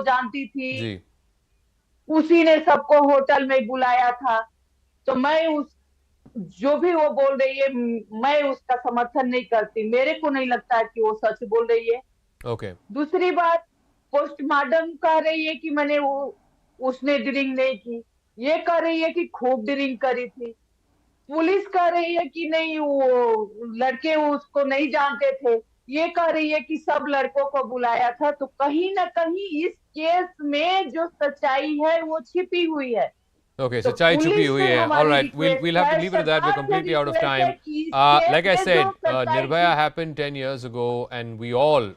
जानती थी जी। उसी ने सबको होटल में बुलाया था। तो मैं उस जो भी वो बोल रही है मैं उसका समर्थन नहीं करती, मेरे को नहीं लगता है कि वो सच बोल रही है। ओके। दूसरी बात, पोस्टमार्टम कह रही है कि मैंने वो उसने ड्रिंक नहीं की, ये कह रही है कि खूब ड्रिंक करी थी। पुलिस कह रही है कि नहीं वो लड़के उसको नहीं जानते थे, ये कह रही है कि सब लड़कों को बुलाया था। तो कहीं ना कहीं इस केस में जो सच्चाई है वो छिपी हुई है। Okay, तो सच्चाई छुपी पुलिस हुई से है. All हमारी right, we'll request have to है, leave it at that. We're सरकार से completely out of रिक्वेस्ट है time. कि इस केस Like I में जो said, सच्चाई Nirbhaya happened 10 years ago, and we all,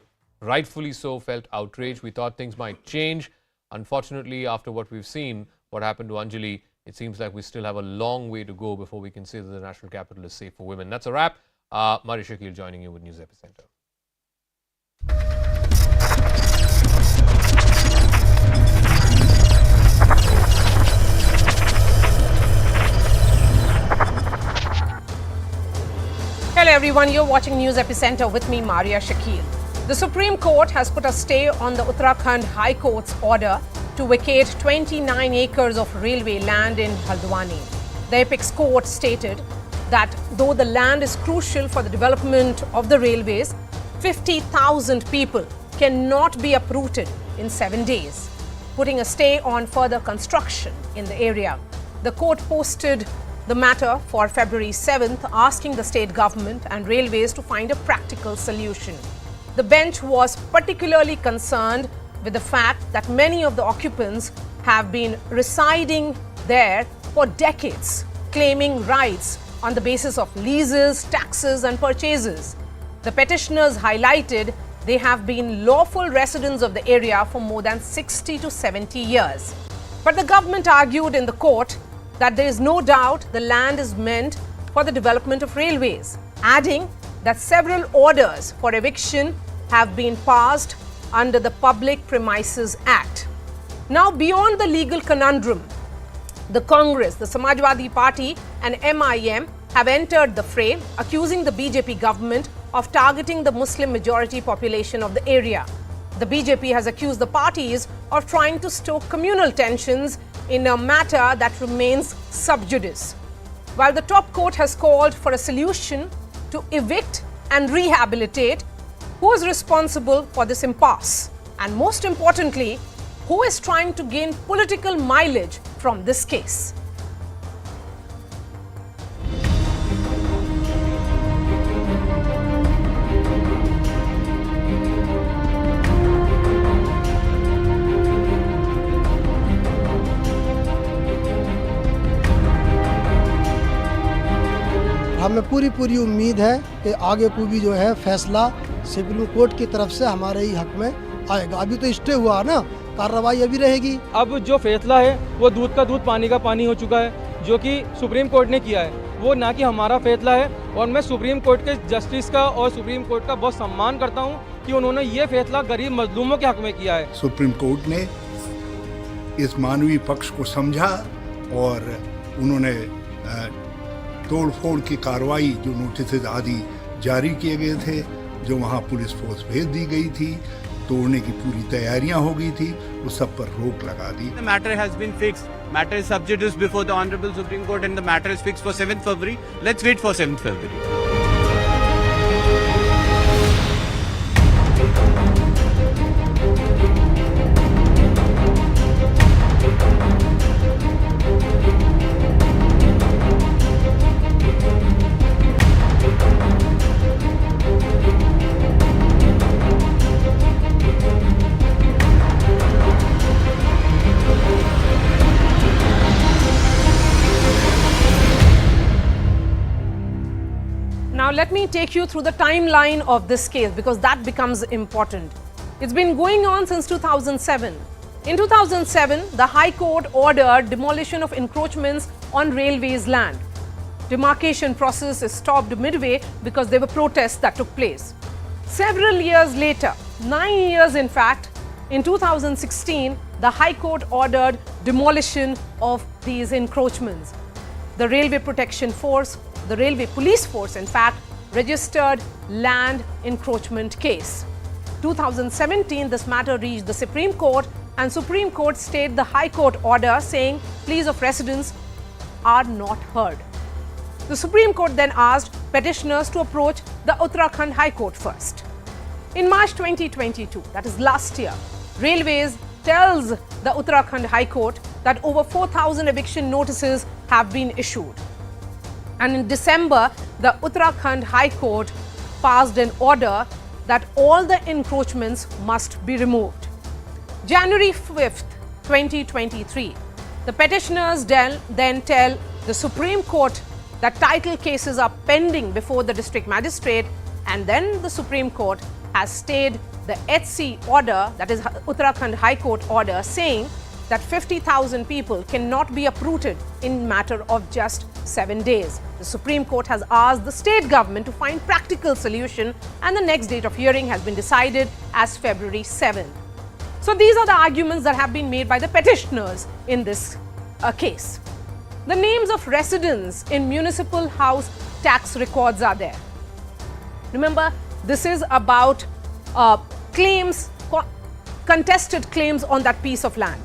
rightfully so, felt outraged. We thought things might change. Unfortunately, after what we've seen, what happened to Anjali, it seems like we still have a long way to go before we can say that the national capital is safe for women. That's a wrap. Mari Shakil joining you with News Epicenter. Hello everyone, you're watching News Epicenter with me, Maria Shakil. The Supreme Court has put a stay on the Uttarakhand High Court's order to vacate 29 acres of railway land in Haldwani. The apex court stated that though the land is crucial for the development of the railways, 50,000 people cannot be uprooted in 7 days, putting a stay on further construction in the area. The court posted the matter for February 7th, asking the state government and railways to find a practical solution. The bench was particularly concerned with the fact that many of the occupants have been residing there for decades, claiming rights on the basis of leases, taxes and purchases. The petitioners highlighted they have been lawful residents of the area for more than 60 to 70 years. But the government argued in the court that there is no doubt the land is meant for the development of railways, adding that several orders for eviction have been passed under the Public Premises Act. Now, beyond the legal conundrum, the Congress, the Samajwadi Party and MIM have entered the fray, accusing the BJP government of targeting the Muslim majority population of the area. The BJP has accused the parties of trying to stoke communal tensions in a matter that remains sub judice. While the top court has called for a solution to evict and rehabilitate, who is responsible for this impasse? And most importantly, who is trying to gain political mileage from this case? हमें पूरी उम्मीद है कि आगे को भी जो है फैसला सुप्रीम कोर्ट की तरफ से हमारे ही हक में आएगा। अभी तो स्टे हुआ ना, कार्रवाई अभी रहेगी। अब जो फैसला है वो दूध का दूध पानी का पानी हो चुका है, जो कि सुप्रीम कोर्ट ने किया है, वो ना कि हमारा फैसला है। और मैं सुप्रीम कोर्ट के जस्टिस का और सुप्रीम कोर्ट का बहुत सम्मान करता हूँ कि उन्होंने ये फैसला गरीब मजलूमों के हक में किया है। सुप्रीम कोर्ट ने इस मानवीय पक्ष को समझा और उन्होंने तोड़फोड़ की कार्रवाई, जो नोटिस आदि जारी किए गए थे, जो वहाँ पुलिस फोर्स भेज दी गई थी, तोड़ने की पूरी तैयारियां हो गई थी, वो सब पर रोक लगा दी। The matter has been fixed. Matter is sub judice before the Honorable Supreme Court and the matter is fixed for 7th February. Let's wait for 7th February. Now let me take you through the timeline of this case because that becomes important. It's been going on since 2007. In 2007, the High Court ordered demolition of encroachments on railways land. Demarcation process is stopped midway because there were protests that took place. Several years later, 9 years in fact, in 2016, the High Court ordered demolition of these encroachments. The Railway Protection Force, the Railway Police Force, in fact, registered land encroachment case. 2017, this matter reached the Supreme Court and Supreme Court stayed the High Court order saying pleas of residents are not heard. The Supreme Court then asked petitioners to approach the Uttarakhand High Court first. In March 2022, that is last year, Railways tells the Uttarakhand High Court that over 4,000 eviction notices have been issued. And in December, the Uttarakhand High Court passed an order that all the encroachments must be removed. January 5th, 2023, the petitioners then tell the Supreme Court that title cases are pending before the district magistrate, and then the Supreme Court has stayed the HC order, that is Uttarakhand High Court order, saying that 50,000 people cannot be uprooted in matter of just 7 days. The Supreme Court has asked the state government to find practical solution, and the next date of hearing has been decided as February 7th. So these are the arguments that have been made by the petitioners in this case. The names of residents in municipal house tax records are there. Remember, this is about claims, contested claims on that piece of land.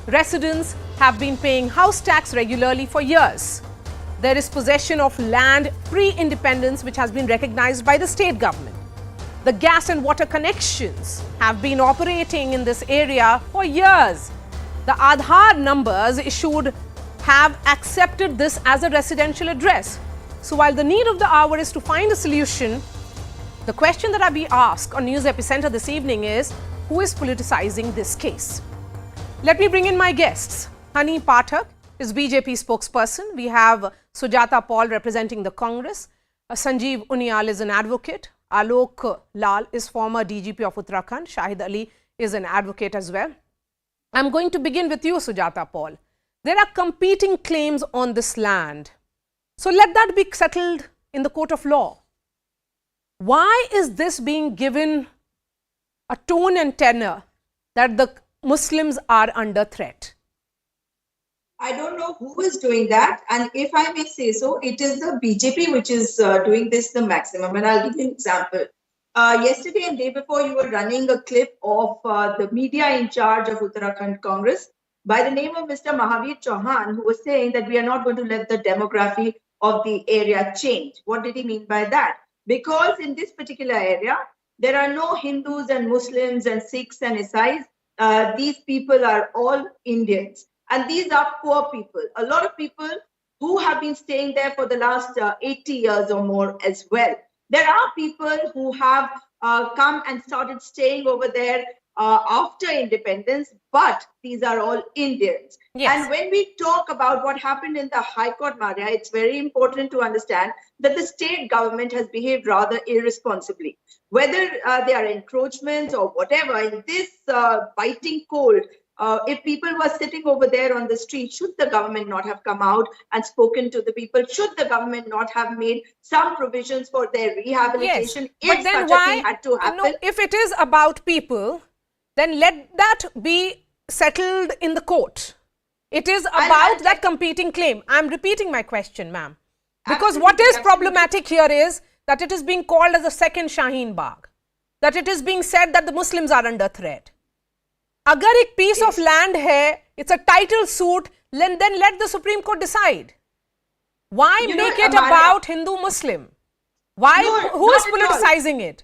Residents have been paying house tax regularly for years. There is possession of land pre-independence which has been recognized by the state government. The gas and water connections have been operating in this area for years. The Aadhaar numbers issued have accepted this as a residential address. So while the need of the hour is to find a solution, the question that I be asked on News Epicenter this evening is, who is politicizing this case? Let me bring in my guests. Hani Pathak is BJP spokesperson. We have Sujata Paul representing the Congress. Sanjeev Unial is an advocate. Alok Lal is former DGP of Uttarakhand. Shahid Ali is an advocate as well. I'm going to begin with you, Sujata Paul. There are competing claims on this land. So let that be settled in the court of law. Why is this being given a tone and tenor that the Muslims are under threat? I don't know who is doing that, and if I may say so, it is the BJP which is doing this the maximum. And I'll give you an example. Yesterday and day before, you were running a clip of the media in charge of Uttarakhand Congress by the name of Mr. Mahavir Chauhan, who was saying that we are not going to let the demography of the area change. What did he mean by that? Because in this particular area, there are no Hindus and Muslims and Sikhs and Isais. These people are all Indians. And these are poor people. A lot of people who have been staying there for the last 80 years or more as well. There are people who have come and started staying over there after independence, but these are all Indians. Yes. And when we talk about what happened in the High Court, Maria, it's very important to understand that the state government has behaved rather irresponsibly. Whether they are encroachments or whatever, in this biting cold, if people were sitting over there on the street, should the government not have come out and spoken to the people? Should the government not have made some provisions for their rehabilitation? Yes, but then why, had to happen? no, if it is about people, then let that be settled in the court. It is about that competing claim. I'm repeating my question, ma'am. Because what is problematic here is that it is being called as a second Shaheen Bagh. That it is being said that the Muslims are under threat. अगर एक piece of land है, it's a title suit, then let the Supreme Court decide. Why make it about Hindu-Muslim? Why? Who is politicizing it?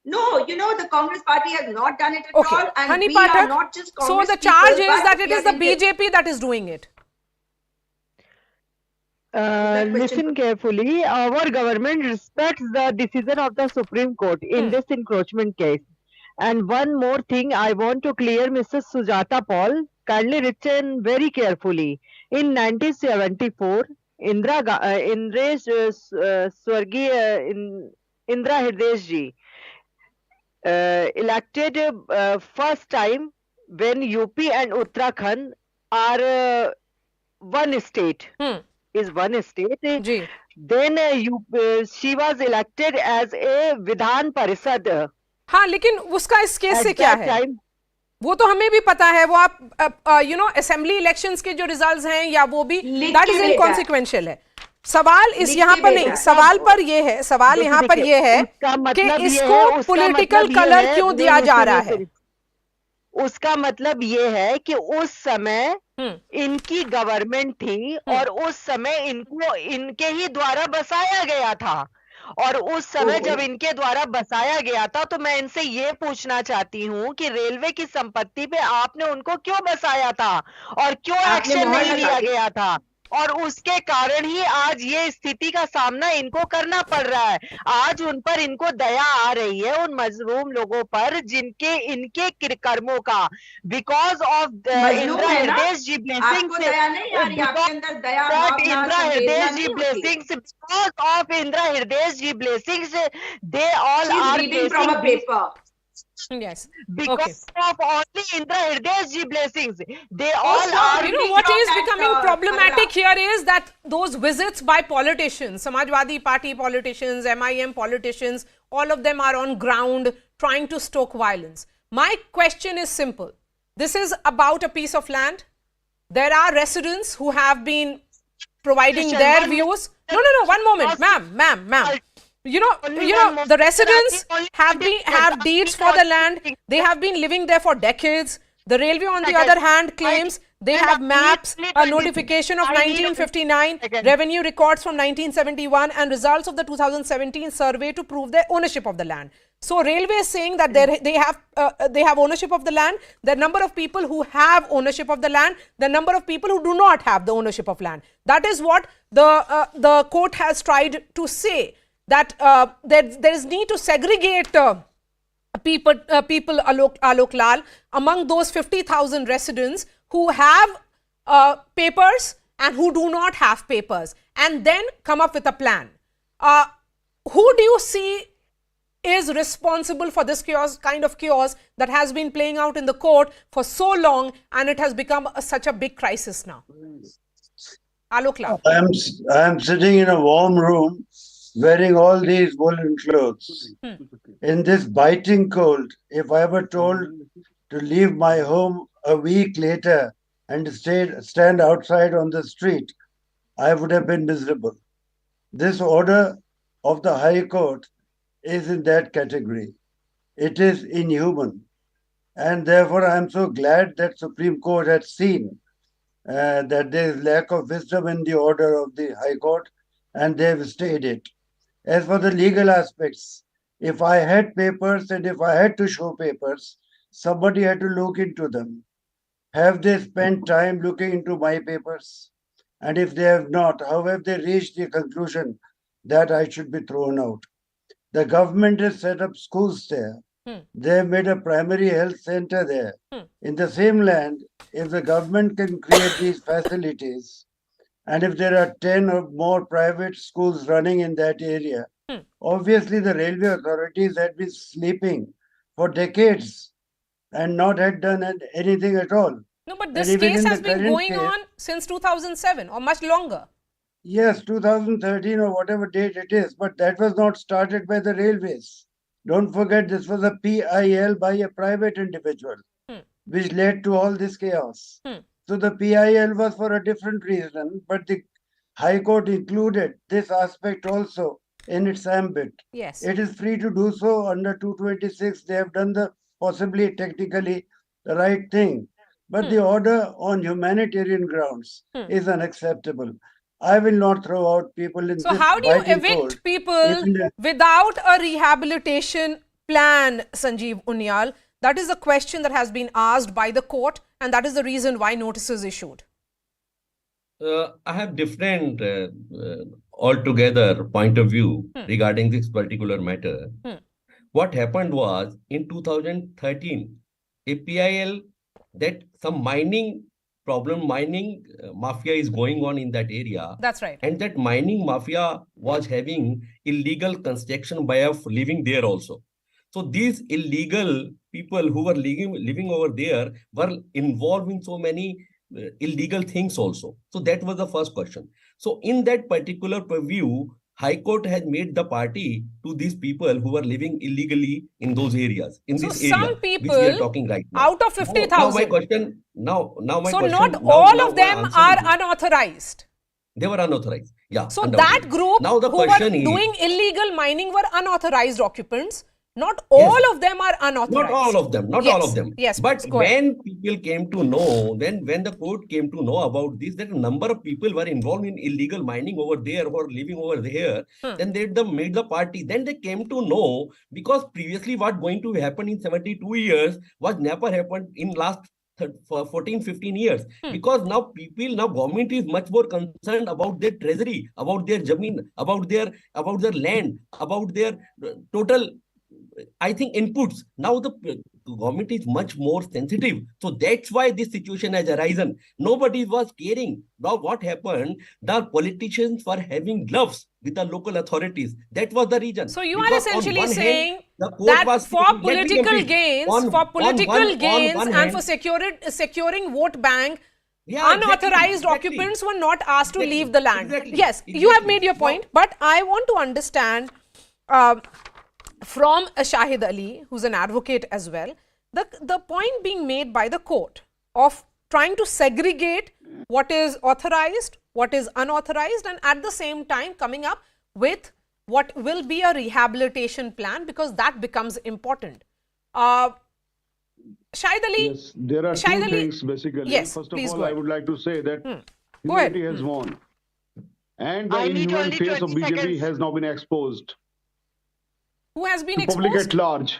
No, the Congress party has not done it at all. And Hani we Pathak, are not just Congress so the charge people, is that it but is the we are BJP that is doing it. Listen carefully. Our government respects the decision of the Supreme Court in this encroachment case. And one more thing I want to clear, Mrs. Sujata Paul, kindly listen very carefully. In 1974, Indra Hridesh ji elected first time when UP and Uttarakhand are one state. Is one state. Ji. Then she was elected as a Vidhan Parishad. हाँ, लेकिन उसका इस case से क्या है? वो तो हमें भी पता है, वो आप असेंबली इलेक्शंस के जो रिजल्ट्स हैं या वो भी दैट इज इनकॉन्सिक्वेंशियल है. सवाल इस यहाँ पर नहीं, सवाल पर ये है, सवाल यहाँ पर ये है कि इसको पॉलिटिकल कलर क्यों दिया जा रहा है? उसका मतलब ये है कि उस समय इनकी गवर्नमेंट थी और उस समय इनको इनके ही द्वारा बसाया गया था, और उस समय जब इनके द्वारा बसाया गया था तो मैं इनसे ये पूछना चाहती हूँ कि रेलवे की संपत्ति पे आपने उनको क्यों बसाया था और क्यों एक्शन नहीं लिया गया था, और उसके कारण ही आज ये स्थिति का सामना इनको करना पड़ रहा है। आज उन पर इनको दया आ रही है, उन मजलूम लोगों पर जिनके इनके कर्मों का, because of Indira Hriday ji blessings, Indira Hriday ji blessings, because of Indira Hriday ji blessings, they all are blessing. Yes. Because of only Indra Hriday's ji blessings, they Oh, all sure. are. You know what is becoming problematic here is that those visits by politicians, Samajwadi Party politicians, MIM politicians, all of them are on ground trying to stoke violence. My question is simple. This is about a piece of land. There are residents who have been providing their views. No, one moment, ma'am. You know, the residents have deeds for the land. They have been living there for decades. The railway, on the other hand, claims they have maps, a notification of 1959, revenue records from 1971, and results of the 2017 survey to prove their ownership of the land. So, railway is saying that they have ownership of the land. The number of people who have ownership of the land, the number of people who do not have the ownership of land. That is what the court has tried to say. That there is need to segregate people Alok Lal among those 50,000 residents who have papers and who do not have papers, and then come up with a plan. Who do you see is responsible for this chaos, kind of chaos that has been playing out in the court for so long, and it has become such a big crisis now? Alok Lal. I am sitting in a warm room wearing all these woolen clothes. In this biting cold, if I were told to leave my home a week later and stand outside on the street, I would have been miserable. This order of the High Court is in that category. It is inhuman. And therefore, I am so glad that Supreme Court had seen that there is lack of wisdom in the order of the High Court, and they have stayed it. As for the legal aspects, if I had papers and if I had to show papers, somebody had to look into them. Have they spent time looking into my papers? And if they have not, how have they reached the conclusion that I should be thrown out? The government has set up schools there. They have made a primary health center there. In the same land, if the government can create these facilities, and if there are 10 or more private schools running in that area, obviously the railway authorities had been sleeping for decades and not had done anything at all. No, but this case has been going on since 2007 or much longer. Yes, 2013 or whatever date it is, but that was not started by the railways. Don't forget, this was a PIL by a private individual, which led to all this chaos. So the PIL was for a different reason, but the High Court included this aspect also in its ambit. Yes. It is free to do so under 226. They have done the possibly technically the right thing. But the order on humanitarian grounds is unacceptable. I will not throw out people in this. So how do you evict people without a rehabilitation plan, Sanjeev Unyal? That is a question that has been asked by the court, and that is the reason why notices issued. I have different altogether point of view regarding this particular matter. What happened was in 2013, a PIL that some mining mafia is going on in that area. That's right. And that mining mafia was having illegal construction by of living there also. So these illegal people who were living over there were involved in so many illegal things also. So that was the first question. So in that particular view, High Court has made the party to these people who are living illegally in those areas. In so this area, some people which we are talking right now. Out of 50,000. Now my question. So not all of them are unauthorized. They were unauthorized. Yeah. So that group now the who question were doing illegal mining were unauthorized occupants. not all of them are unauthorized. Not all of them, not all of them. Yes, but please, go ahead. when people came to know, when the court came to know about this, that a number of people were involved in illegal mining over there or living over there, then they made the party. Then they came to know, because previously what going to happen in 72 years was never happened in last for 14-15 years, because now government is much more concerned about their treasury, about their jameen, about their land, about their total, I think, inputs. Now the government is much more sensitive. So that's why this situation has arisen. Nobody was caring. Now what happened? The politicians were having gloves with the local authorities. That was the reason. So you are essentially saying that for political gains, and for securing vote bank, unauthorized occupants were not asked to leave the land. Yes, you have made your point, but I want to understand from Shahid Ali, who's an advocate as well, the point being made by the court of trying to segregate what is authorized, what is unauthorized, and at the same time coming up with what will be a rehabilitation plan, because that becomes important. Shahid Ali? Yes, there are two things basically. Yes, first of all, I would like to say that humanity has won. And the inhuman face of BJP has now been exposed. Who has been to exposed? Public at large.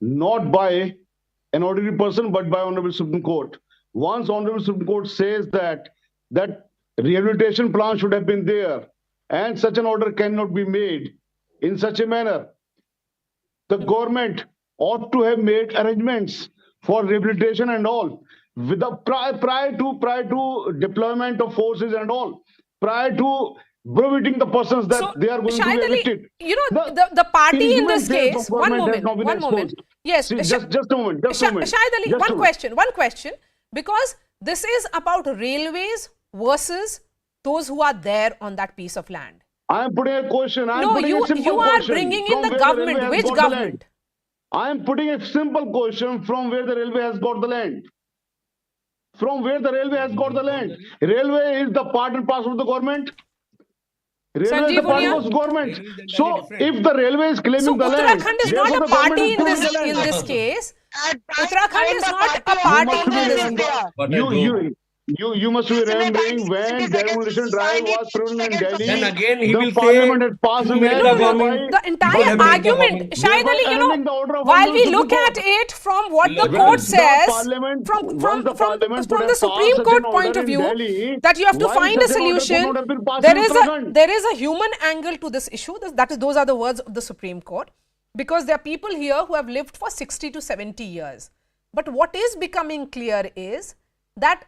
Not by an ordinary person, but by Honorable Supreme Court. Once Honorable Supreme Court says that rehabilitation plan should have been there, and such an order cannot be made in such a manner, the government ought to have made arrangements for rehabilitation and all, with the prior to deployment of forces and all, prior to prohibiting the persons that they are going to be evicted. You know, the party in this case, one moment. Yes, see, just a moment. Shahid Ali, one question, because this is about railways versus those who are there on that piece of land. I am putting a question. You are bringing in the government. Which government? I am putting a simple question: from where the railway has got the land? From where the railway has got the land? Railway is the part and parcel of the government. Railway is the part of the government. So if the railway is claiming the land, Uttarakhand is not a party in this case. Uttarakhand is not a party in this. You must be remembering when demolition drive was prevalent in Delhi. Then again he will Parliament had passed the entire argument, Shahid Ali, you know, while we look at it from what the court says, from the Supreme Court point of view, that you have to find a solution. There is a human angle to this issue. Those are the words of the Supreme Court, because there are people here who have lived for 60 to 70 years. But what is becoming clear is that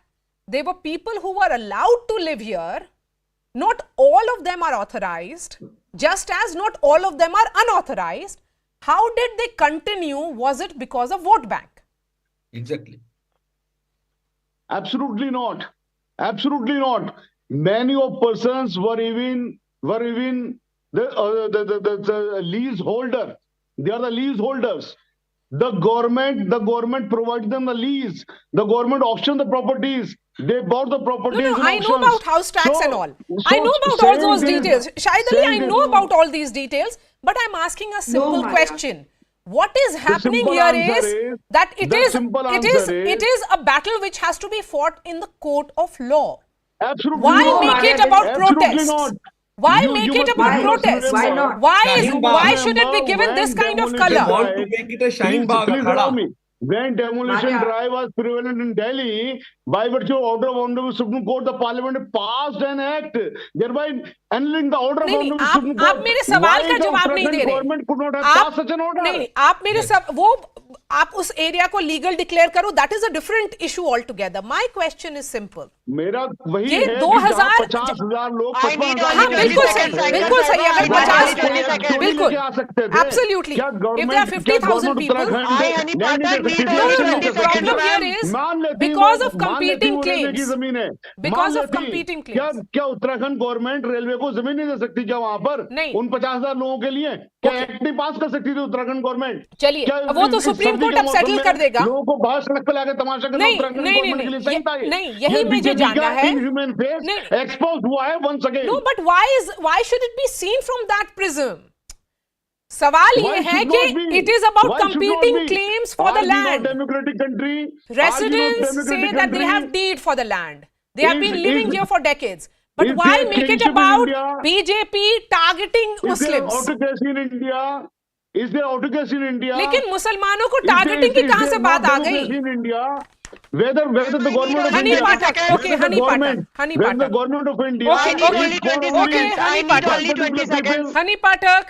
there were people who were allowed to live here. Not all of them are authorized, just as not all of them are unauthorized. How did they continue? Was it because of vote bank? Exactly. Absolutely not. Absolutely not. Many of persons were even the leaseholder. They are the leaseholders. The government provided them the lease. The government auctioned the properties. They bought the properties. No, I know about house tax and all. I know about all those details. Shahid Ali, I know about all these details, but I'm asking a simple question. What is happening here is that it is a battle which has to be fought in the court of law. Absolutely. Why make it about protest? Why make it about protest? Why not? Why should it be given this kind of color? Want to make it a shine bag. When demolition drive was prevalent in Delhi, by virtue of order of Honorable Supreme Court, the Parliament passed an act, thereby annulling the order of Honorable Supreme Court. आप मेरे सवाल का जवाब नहीं दे रहे। Government could not have passed such an order. नहीं, आप मेरे आप उस एरिया को लीगल डिक्लेयर करो, that is a different issue all together. My question is simple. मेरा वही ये है 2050,000 लोग बिल्कुल सही अगर 50 बिल्कुल absolutely if there are 50,000 people the problem here is because of competing claims. Because of competing claims. क्या उत्तराखंड गवर्नमेंट रेलवे को जमीन नहीं दे सकती क्या वहाँ पर? नहीं. उन 50,000 लोगों के लिए क्या एक्ट नहीं पास कर सकती थी उत्तराखंड गवर्नमेंट? चलिए वो तो सुप्रीम कोर्ट अब सेटल कर देगा. लोगों को बाहर सड़क पे लाके तमाशा करना उत्तराखंड गवर्नमेंट के लिए सही था ये? नहीं, यही मुझे जानना है. ह्यूमन फेस एक्सपोज हुआ है once again. No, but why should it be seen from that prism? सवाल ये Why है should कि not be? it is about Why should not competing be? claims for Are the we not land. democratic country? Are we not Residents say democratic that they country? have deed for the land. They have been living here for decades. But is why there make it kinship in about India? BJP targeting Is there Muslims? autocracy in India? Is there autocracy in India? लेकिन मुसलमानों को Is there- targeting की is कहां there से not बात आ democracy गई? in India? Whether the government of Honey India, Patak, okay, whether the Honey Patak, government, Honey whether the Patak. government of India Okay, is okay, for okay, only Honey I need Patak. only 20 seconds. Honey Patak.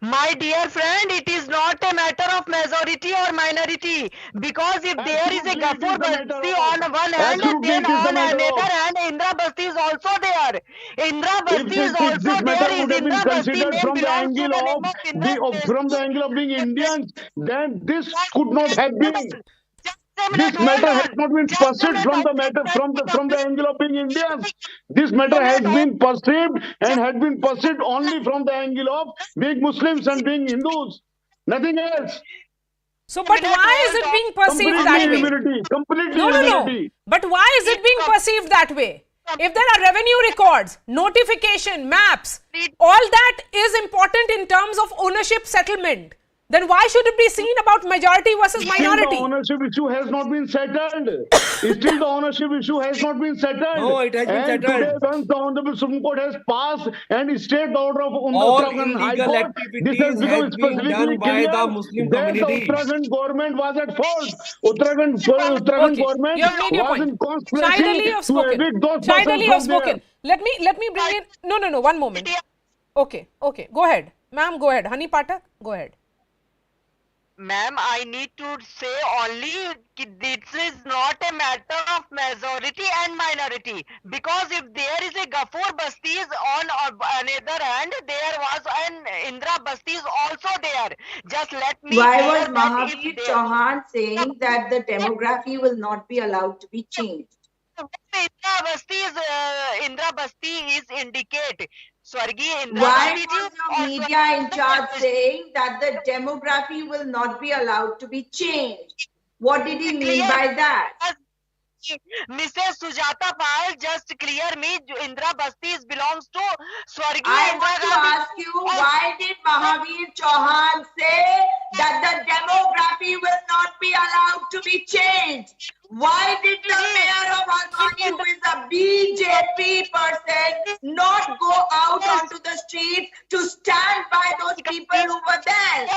My dear friend, it is not a matter of majority or minority, because if there is a Absolutely, Ghaffur it is the Basti matter on of- one hand, Absolutely, then it is the on matter another of- hand, Indra Basti is also there. Indra If Basti is this also matter there. would Is have been Indra Basti considered name from the belongs to angle the of name of Indra from the angle of being Indians, then this could not have been. Just a This minute, matter hold has on. not been Just a perceived minute, from the I matter just from let the me angle of being Indians. This matter Just a has minute, been perceived and had been perceived only from the angle of being Muslims and being Hindus. Nothing else. So, but why is it being perceived Completely that way? humility. Completely No. humility. But why is it being perceived that way? If there are revenue records, notification, maps, all that is important in terms of ownership settlement, then why should it be seen about majority versus Still minority? the ownership issue has not been settled. Still the ownership issue has not been settled. No, it has been and settled. today, once the Honorable Supreme Court has passed and stayed the order of All Uttarakhand High illegal Court, this has activities become has been specifically done by clear the Muslim that the community. Uttarakhand government was at fault. Uttarakhand government you have made your was point. in Shahid conspiracy Ali, you have to spoken. evict those Shahid persons Ali, you have from there. spoken. Let me bring in. No. One moment. Okay. Go ahead, ma'am. Go ahead. Honey Patak, go ahead. Ma'am, I need to say only this is not a matter of majority and minority, because if there is a Ghaffur Basti on another hand, there was an Indra Basti is also there. Just let me. Why clear was that Mahavir if there- Chauhan saying that the demography will not be allowed to be changed? Indra Basti is indicate. Swargi Indra Why Basti was ji your or media in charge saying that the demography will not be allowed to be changed? What did he mean by that? Mrs. Sujata Pal just clear me. Indra Basti belongs to Swargi I Indra want to Gandhi. ask you, why did Mahavir Chauhan say that the demography will not be allowed to be changed? Why did the mayor of Haldwani, who is a BJP person, not go out onto the streets to stand by those people who were there?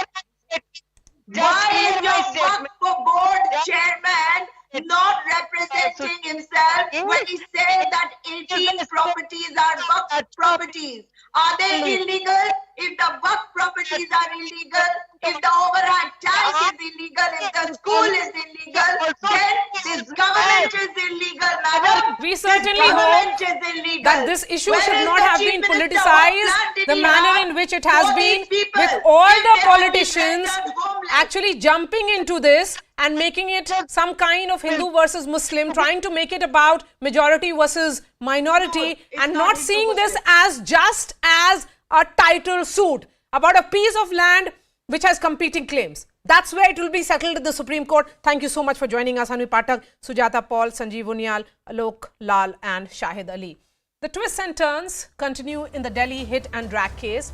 Why is your Waqf board chairman not representing himself when he says that 18 properties are Waqf properties? Are they illegal? If the Waqf properties are illegal, if the overhead tank is illegal, if the school is illegal, then this government is illegal, madam. We certainly This government hope is illegal. that this issue Where should is not the have Chief been Minister? What politicized plan did the he manner have in which it has for been, these people? with all If the they have been politicians rendered homeless? actually jumping into this and making it some kind of Hindu versus Muslim, trying to make it about majority versus minority, No, and it's not not seeing Hindu this as just as a title suit about a piece of land which has competing claims. That's where it will be settled at the Supreme Court. Thank you so much for joining us, Hanvi Patak, Sujata Paul, Sanjeev Unyal, Alok Lal and Shahid Ali. The twists and turns continue in the Delhi hit and drag case.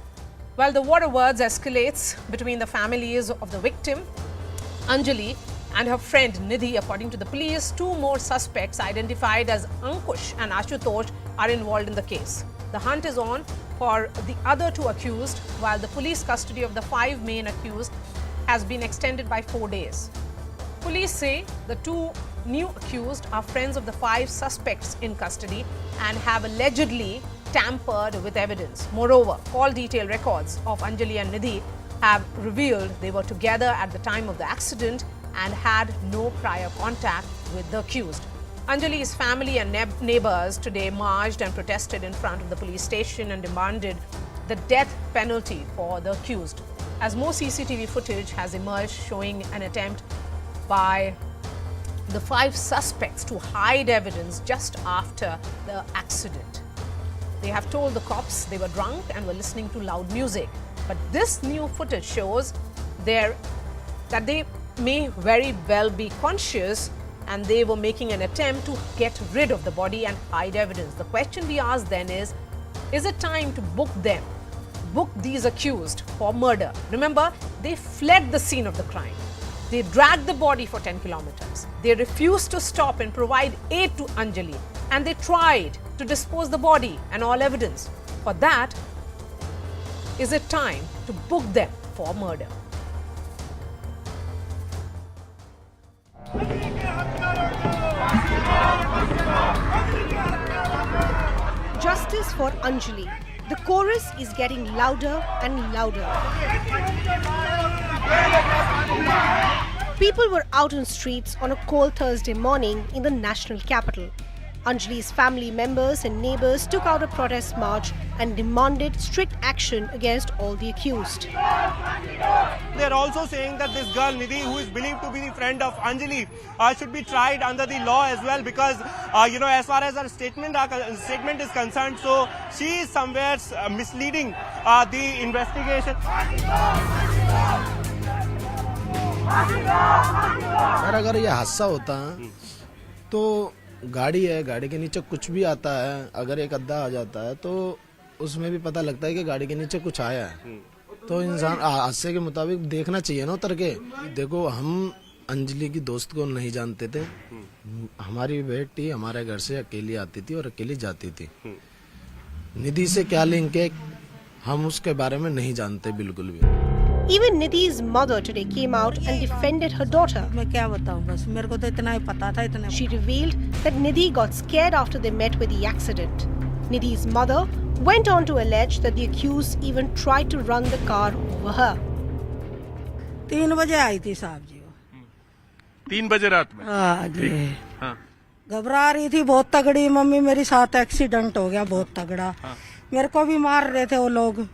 While the war of words escalates between the families of the victim, Anjali, and her friend Nidhi, according to the police, two more suspects identified as Ankush and Ashutosh are involved in the case. The hunt is on for the other two accused, while the police custody of the 5 main accused has been extended by 4 days. Police say the two new accused are friends of the 5 suspects in custody and have allegedly tampered with evidence. Moreover, call detail records of Anjali and Nidhi have revealed they were together at the time of the accident and had no prior contact with the accused. Anjali's family and neighbors today marched and protested in front of the police station and demanded the death penalty for the accused, as more CCTV footage has emerged showing an attempt by the 5 suspects to hide evidence just after the accident. They have told the cops they were drunk and were listening to loud music. But this new footage shows that they may very well be conscious and they were making an attempt to get rid of the body and hide evidence. The question we ask then is it time to book them? book these accused for murder. Remember, they fled the scene of the crime. They dragged the body for 10 kilometers. They refused to stop and provide aid to Anjali. And they tried to dispose the body and all evidence. For that, is it time to book them for murder? Justice for Anjali. The chorus is getting louder and louder. People were out on streets on a cold Thursday morning in the national capital. Anjali's family members and neighbors took out a protest march and demanded strict action against all the accused. They are also saying that this girl Nidhi, who is believed to be the friend of Anjali, should be tried under the law as well, because as far as her statement is concerned, so she is somewhere misleading the investigation. Sir अगर ये हादसा होता तो गाड़ी है, गाड़ी के नीचे कुछ भी आता है, अगर एक अद्दा आ जाता है तो उसमें भी पता लगता है कि गाड़ी के नीचे कुछ आया है, तो इंसान हादसे के मुताबिक देखना चाहिए ना उतर के। देखो, हम अंजलि की दोस्त को नहीं जानते थे, हमारी बेटी हमारे घर से अकेली आती थी और अकेली जाती थी। निधि से क्या लिंक है हम उसके बारे में नहीं जानते बिल्कुल भी। Even Nidhi's mother today came out and defended her daughter. She revealed that Nidhi got scared after they met with the accident. Nidhi's mother went on to allege that the accused even tried to run the car over her. 3 बजे आई थी साहब जी। 3 बजे रात में? हाँ जी। घबरा रही थी बहुत तगड़ी, मम्मी मेरे साथ एक्सीडेंट हो गया बहुत तगड़ा, मेरे को भी मार रहे थे वो लोग।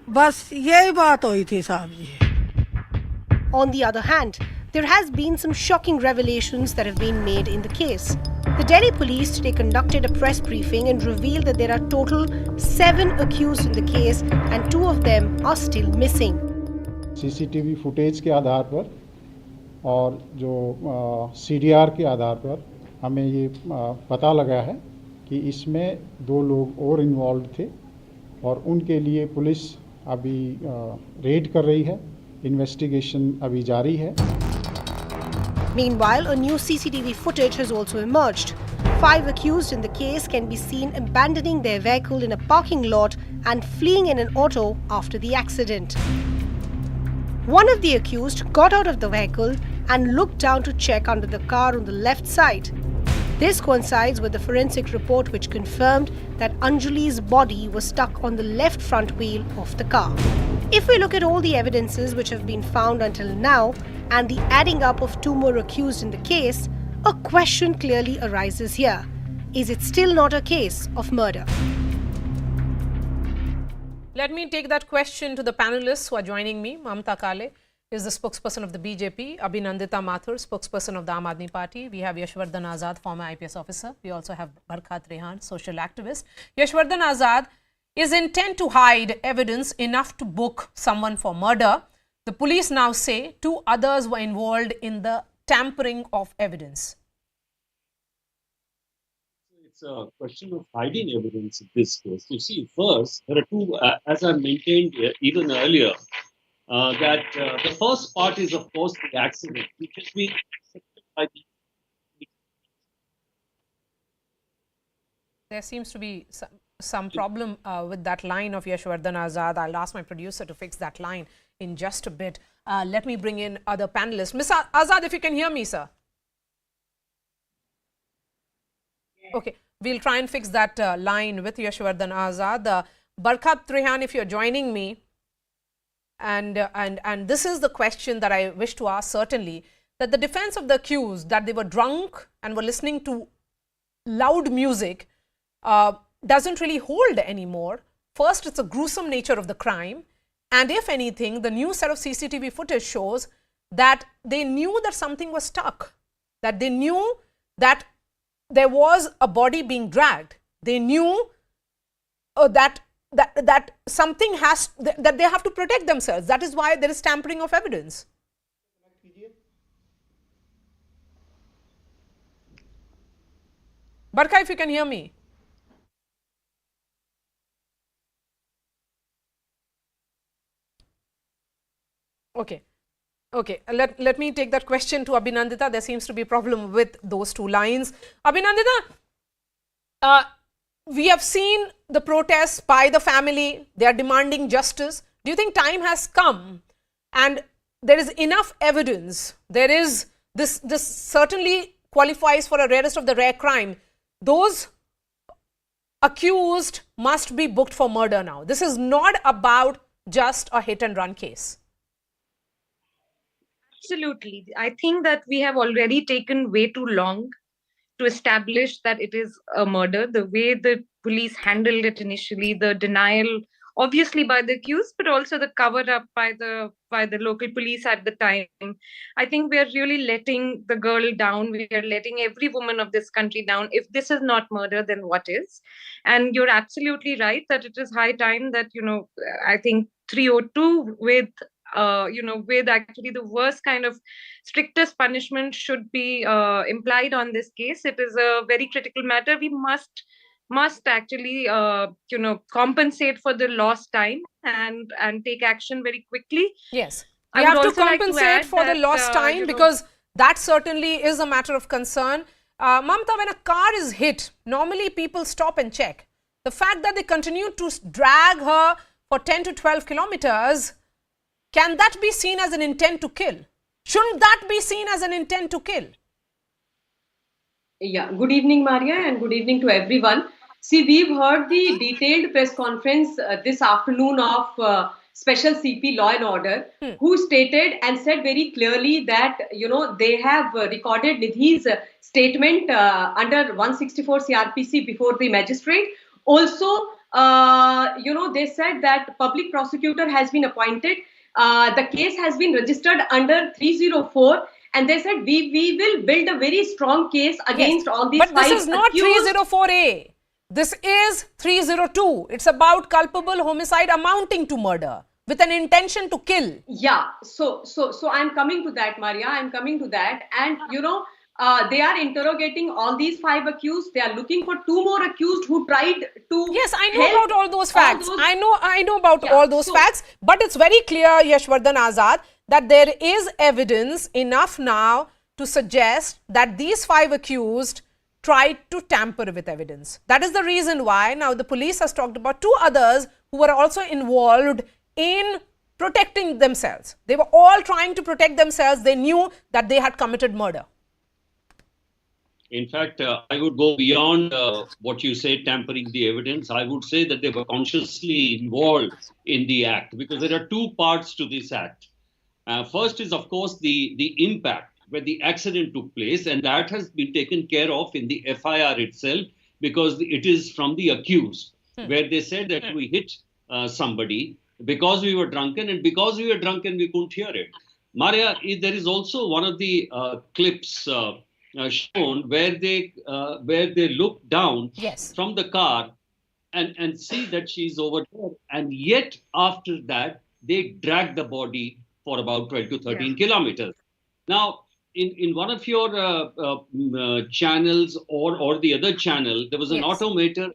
बस यही बात हुई थी साहब जी। On the other hand, there has been some shocking revelations that have been made in the case. The Delhi police today conducted a press briefing and revealed that there are total 7 accused in the case and 2 of them are still missing. CCTV footage के आधार पर और जो CDR के आधार पर हमें ये पता लगा है कि इसमें 2 लोग और इन्वॉल्व थे और उनके लिए पुलिस अभी रेड कर रही है, इन्वेस्टिगेशन अभी जारी है। Meanwhile, a new CCTV footage has also emerged. 5 accused in the case can be seen abandoning their vehicle in a parking lot and fleeing in an auto after the accident. One of the accused got out of the vehicle and looked down to check under the car on the left side. This coincides with the forensic report which confirmed that Anjali's body was stuck on the left front wheel of the car. If we look at all the evidences which have been found until now and the adding up of 2 more accused in the case, a question clearly arises here. Is it still not a case of murder? Let me take that question to the panelists who are joining me. Mamta Kale is the spokesperson of the BJP, Abhinandita Mathur, spokesperson of the Aam Aadmi Party. We have Yashwardhan Azad, former IPS officer. We also have Barkhat Rehan, social activist. Yashwardhan Azad, is intent to hide evidence enough to book someone for murder? The police now say 2 others were involved in the tampering of evidence. It's a question of hiding evidence in this case. You see, first, there are 2, as I maintained even earlier, that the first part is, of course, the accident, which has been accepted by the... There seems to be some problem with that line of Yashwardhan Azad. I'll ask my producer to fix that line in just a bit. Let me bring in other panelists. Ms. Azad, if you can hear me, sir. Okay, we'll try and fix that line with Yashwardhan Azad. Barkhat Rehan, if you're joining me, and this is the question that I wish to ask certainly, that the defense of the accused, that they were drunk and were listening to loud music, doesn't really hold anymore. First, it's a gruesome nature of the crime. And if anything, the new set of CCTV footage shows that they knew that something was stuck, that they knew that there was a body being dragged. They knew that something that they have to protect themselves. That is why there is tampering of evidence. Barkha, if you can hear me. Okay. Okay, let me take that question to Abhinandita. There seems to be a problem with those two lines. Abhinandita, we have seen the protests by the family. They are demanding justice. Do you think time has come and there is enough evidence? There is this certainly qualifies for a rarest of the rare crime. Those accused must be booked for murder now. This is not about just a hit and run case. Absolutely. I think that we have already taken way too long to establish that it is a murder. The way the police handled it initially, the denial, obviously by the accused, but also the cover up by the local police at the time. I think we are really letting the girl down. We are letting every woman of this country down. If this is not murder, then what is? And you're absolutely right that it is high time that, I think 302 with with actually the worst kind of strictest punishment should be implied on this case. It is a very critical matter. We must actually compensate for the lost time and take action very quickly. Yes, we have to compensate for the lost time because that certainly is a matter of concern. Mamta, when a car is hit, normally people stop and check. The fact that they continue to drag her for 10 to 12 kilometers, can that be seen as an intent to kill? Shouldn't that be seen as an intent to kill? Yeah, good evening, Maria, and good evening to everyone. See, we've heard the detailed press conference this afternoon of Special CP Law and Order, who stated and said very clearly that, they have recorded Nidhi's statement under 164 CRPC before the magistrate. Also, they said that public prosecutor has been appointed. The case has been registered under 304, and they said we will build a very strong case against all these but five this is not accused. 304A. This is 302. It's about culpable homicide amounting to murder with an intention to kill. Yeah. So I'm coming to that, Maria. I'm coming to that, and they are interrogating all these five accused. They are looking for two more accused who tried to. Yes, I know about all those facts. I know about all those facts. But it's very clear, Yashwardhan Azad, that there is evidence enough now to suggest that these five accused tried to tamper with evidence. That is the reason why now the police has talked about two others who were also involved in protecting themselves. They were all trying to protect themselves. They knew that they had committed murder. In fact, I would go beyond what you say, tampering the evidence. I would say that they were consciously involved in the act, because there are two parts to this act. First is, of course, the impact where the accident took place, and that has been taken care of in the FIR itself, because it is from the accused, where they said that we hit somebody because we were drunken, and because we were drunken, we couldn't hear it. Maria, there is also one of the clips shown where they look down from the car and see that she's over there, and yet after that they drag the body for about 12 to 13 kilometers. Now, in one of your channels or the other channel, there was an automaker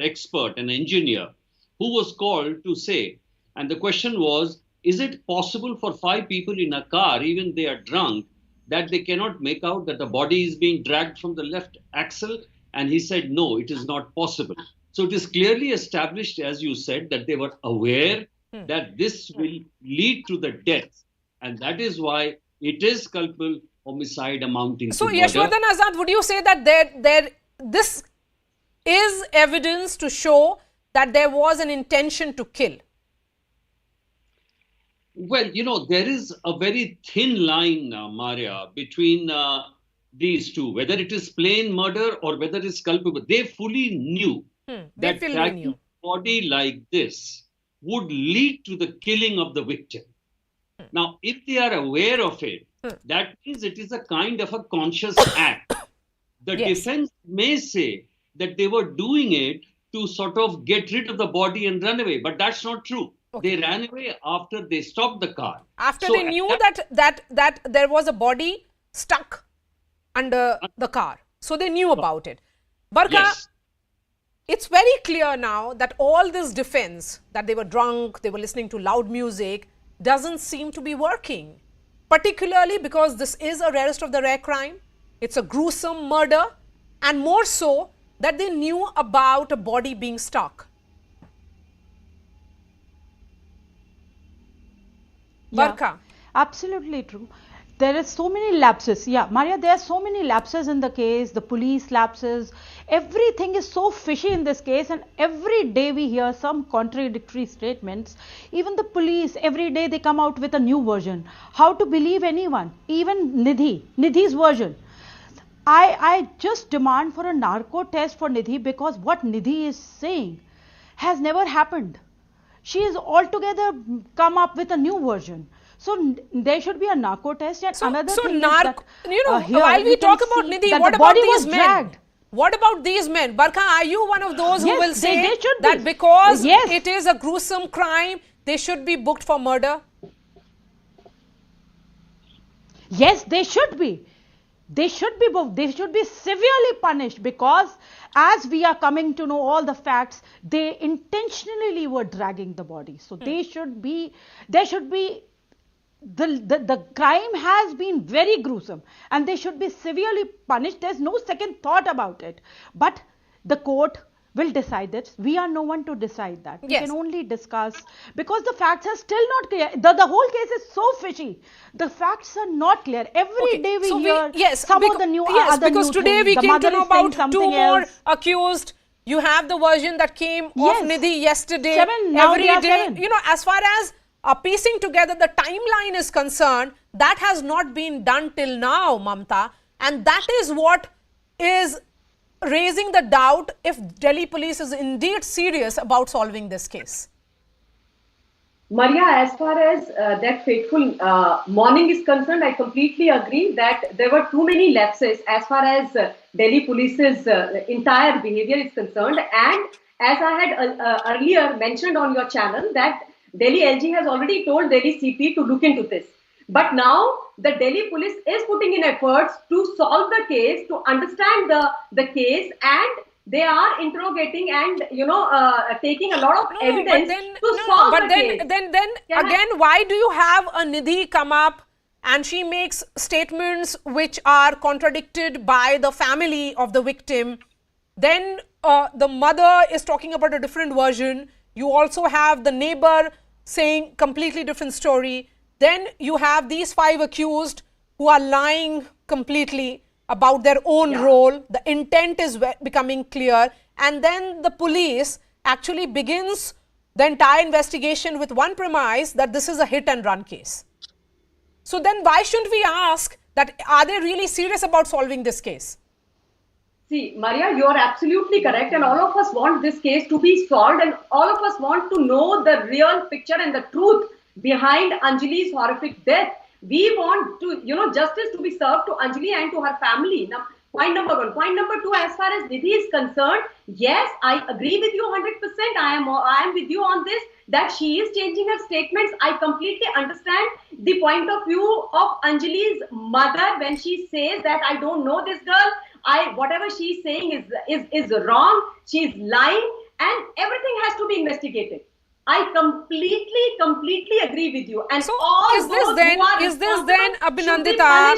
expert, an engineer, who was called to say, and the question was, is it possible for five people in a car, even they are drunk, that they cannot make out that the body is being dragged from the left axle? And he said, no, it is not possible. So it is clearly established, as you said, that they were aware that this will lead to the death. And that is why it is culpable homicide amounting to murder. So, Yashwardhan Azad, would you say that this is evidence to show that there was an intention to kill? Well, there is a very thin line, Maria, between these two, whether it is plain murder or whether it is culpable. They fully knew that dragging a body like this would lead to the killing of the victim. Now, if they are aware of it, that means it is a kind of a conscious act. The defense may say that they were doing it to sort of get rid of the body and run away, but that's not true. They ran away after they stopped the car. After they knew that there was a body stuck under the car. So they knew about it. Barka, it's very clear now that all this defense, that they were drunk, they were listening to loud music, doesn't seem to be working, particularly because this is a rarest of the rare crime. It's a gruesome murder, and more so that they knew about a body being stuck. Barka. Absolutely true. There is so many lapses. Yeah, Maria, there are so many lapses in the case, the police lapses. Everything is so fishy in this case, and every day we hear some contradictory statements. Even the police, every day they come out with a new version. How to believe anyone? Even Nidhi's version. I just demand for a narco test for Nidhi, because what Nidhi is saying has never happened. She is altogether come up with a new version. So there should be a narco test. And another thing is that, while we talk about Nidhi, what about these men? What about these men? Barka, are you one of those who will say that because it is a gruesome crime, they should be booked for murder? Yes, they should be. They should be booked. They should be severely punished, because as we are coming to know all the facts, they intentionally were dragging the body. So they should be, the crime has been very gruesome, and they should be severely punished. There's no second thought about it. But the court will decide that. We are no one to decide that. We can only discuss, because the facts are still not clear. The whole case is so fishy. The facts are not clear. Every day we hear some of the new other because new today things. we came to know about two more accused. You have the version that came of Nidhi yesterday. Every day, as far as piecing together the timeline is concerned, that has not been done till now, Mamta, and that is what is raising the doubt if Delhi police is indeed serious about solving this case. Maria, as far as that fateful morning is concerned, I completely agree that there were too many lapses as far as Delhi police's entire behavior is concerned. And as I had earlier mentioned on your channel, that Delhi LG has already told Delhi CP to look into this. But now the Delhi police is putting in efforts to solve the case, to understand the case, and they are interrogating and taking a lot of evidence to solve the case. Then again, why do you have a Nidhi come up and she makes statements which are contradicted by the family of the victim? Then the mother is talking about a different version. You also have the neighbor saying completely different story. Then you have these 5 accused who are lying completely about their own role. The intent is becoming clear. And then the police actually begins the entire investigation with one premise, that this is a hit and run case. So then why shouldn't we ask that, are they really serious about solving this case? See, Maria, you are absolutely correct, and all of us want this case to be solved, and all of us want to know the real picture and the truth behind Anjali's horrific death. We want to, justice to be served to Anjali and to her family. Now, point number 1. Point number 2, as far as Nidhi is concerned, yes, I agree with you 100%. I am with you on this, that she is changing her statements. I completely understand the point of view of Anjali's mother when she says that I don't know this girl. Whatever she's saying is wrong. She's lying, and everything has to be investigated. I completely agree with you. And so all is this then Abhinandita?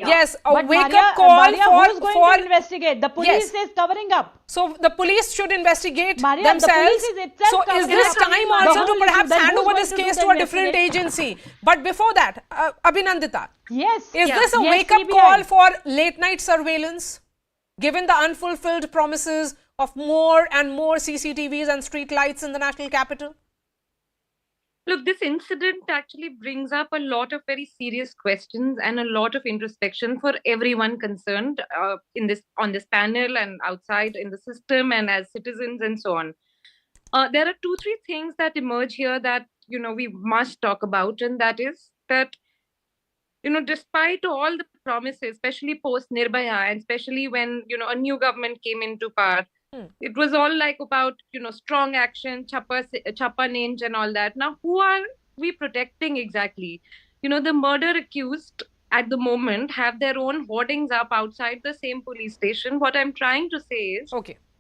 Yes, a but wake Maria, up call Maria, who's going for to investigate? The police is covering up. So the police should investigate Maria, themselves. The police is itself so is this time also to perhaps hand over this case to a different agency? But before that, Abhinandita, is this a wake up call for late night surveillance, given the unfulfilled promises of more and more CCTVs and street lights in the national capital? Look, this incident actually brings up a lot of very serious questions and a lot of introspection for everyone concerned on this panel and outside in the system and as citizens and so on. There are 2-3 things that emerge here that we must talk about, and that is that despite all the promises, especially post Nirbhaya, and especially when a new government came into power, it was all like about strong action, chappa names and all that. Now, who are we protecting exactly? The murder accused at the moment have their own hoardings up outside the same police station. What I'm trying to say is,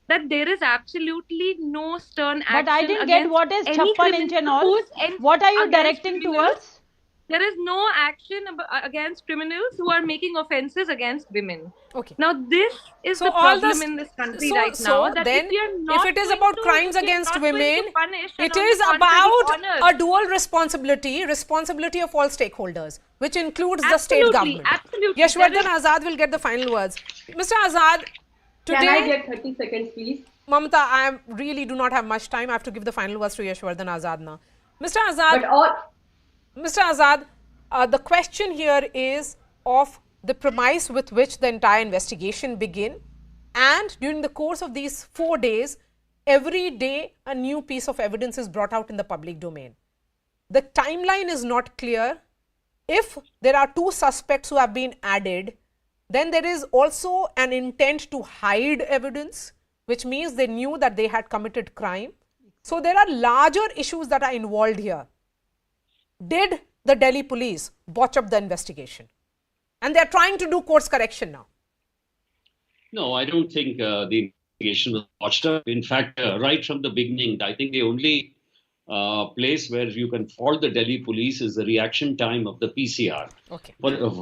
that there is absolutely no stern action. But I didn't get what is chappan inch and all. What are you directing towards? There is no action against criminals who are making offences against women. Okay. Now this is the problem in this country right now. That then, if it is about crimes against women, it is about a dual responsibility of all stakeholders, which includes the state government. Absolutely. Yashwardhan Azad will get the final words. Mr. Azad, today... Can I get 30 seconds, please? Mamta, I really do not have much time. I have to give the final words to Yashwardhan Azad now. Mr. Azad... Mr. Azad, the question here is of the premise with which the entire investigation began, and during the course of these 4 days, every day a new piece of evidence is brought out in the public domain. The timeline is not clear. If there are 2 suspects who have been added, then there is also an intent to hide evidence, which means they knew that they had committed crime. So there are larger issues that are involved here. Did the Delhi police botch up the investigation? And they are trying to do course correction now. No, I don't think the investigation was botched up. In fact, right from the beginning, I think the only place where you can fault the Delhi police is the reaction time of the PCR. Okay.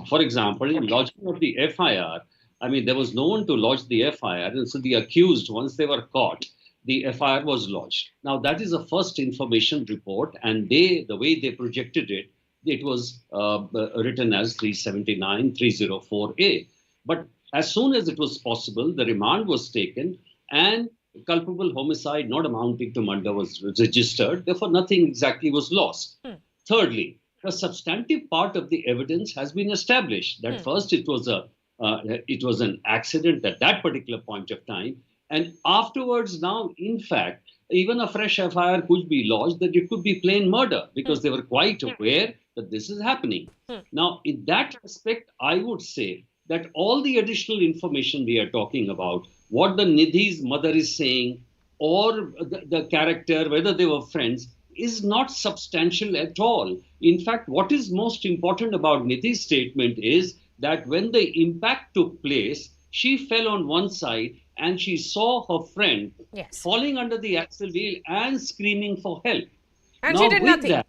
For example, in lodging of the FIR, I mean, there was no one to lodge the FIR, and so the accused, once they were caught, the FIR was lodged. Now, that is a first information report, and the way they projected it, it was written as 379 304A. But as soon as it was possible, the remand was taken, and culpable homicide not amounting to murder was registered. Therefore, nothing exactly was lost. Thirdly, the substantive part of the evidence has been established. That first, it was an accident at that particular point of time. And afterwards, now, in fact, even a fresh FIR could be lodged that it could be plain murder because they were quite aware that this is happening. Now, in that respect, I would say that all the additional information we are talking about, what the Nidhi's mother is saying, or the character, whether they were friends, is not substantial at all. In fact, what is most important about Nidhi's statement is that when the impact took place, she fell on one side and she saw her friend falling under the axle wheel and screaming for help. And she did nothing.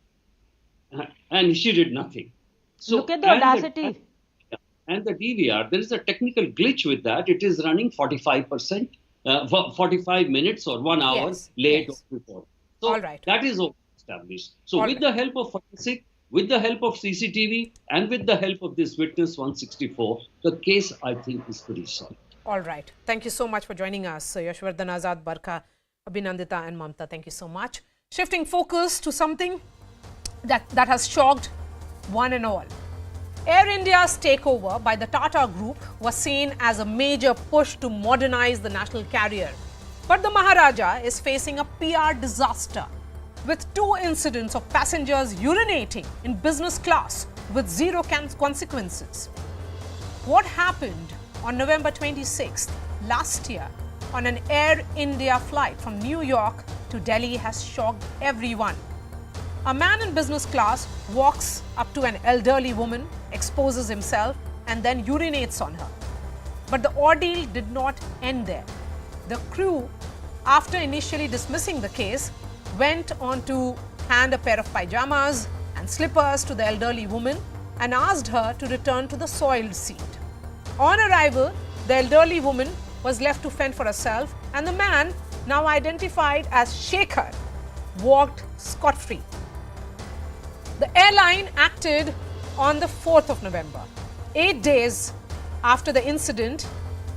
And she did nothing. So, look at the audacity. And the DVR, there is a technical glitch with that. It is running 45%, 45 minutes or 1 hour late or before. So that is established. So with the help of forensic, with the help of CCTV, and with the help of this witness 164, the case, I think, is pretty solid. All right. Thank you so much for joining us, Yashwardhan Azad, Barkha, Abhinandita and Mamta. Thank you so much. Shifting focus to something that has shocked one and all. Air India's takeover by the Tata Group was seen as a major push to modernize the national carrier. But the Maharaja is facing a PR disaster with 2 incidents of passengers urinating in business class with zero consequences. What happened on November 26th last year on an Air India flight from New York to Delhi has shocked everyone. A man in business class walks up to an elderly woman, exposes himself, and then urinates on her. But the ordeal did not end there. The crew, after initially dismissing the case, went on to hand a pair of pajamas and slippers to the elderly woman and asked her to return to the soiled seat. On arrival, the elderly woman was left to fend for herself, and the man, now identified as Shekhar, walked scot-free. The airline acted on the 4th of November, 8 days after the incident,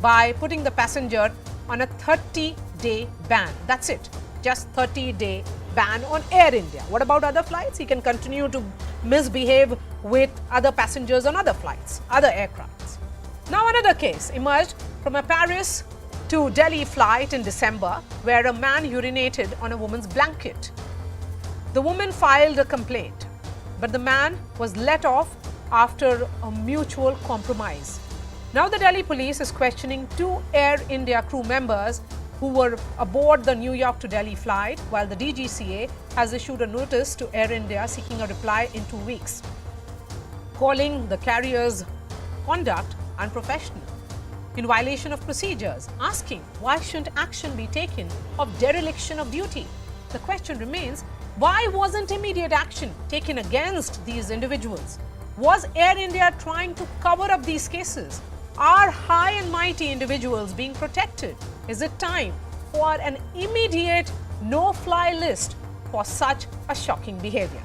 by putting the passenger on a 30-day ban. That's it, just 30-day ban on Air India. What about other flights? He can continue to misbehave with other passengers on other flights, other aircrafts. Now another case emerged from a Paris to Delhi flight in December, where a man urinated on a woman's blanket. The woman filed a complaint, but the man was let off after a mutual compromise. Now the Delhi police is questioning 2 Air India crew members who were aboard the New York to Delhi flight, while the DGCA has issued a notice to Air India seeking a reply in 2 weeks, calling the carrier's conduct unprofessional. in violation of procedures, asking why shouldn't action be taken of dereliction of duty. The question remains, why wasn't immediate action taken against these individuals? Was Air India trying to cover up these cases? Are high and mighty individuals being protected? Is it time for an immediate no-fly list for such a shocking behavior?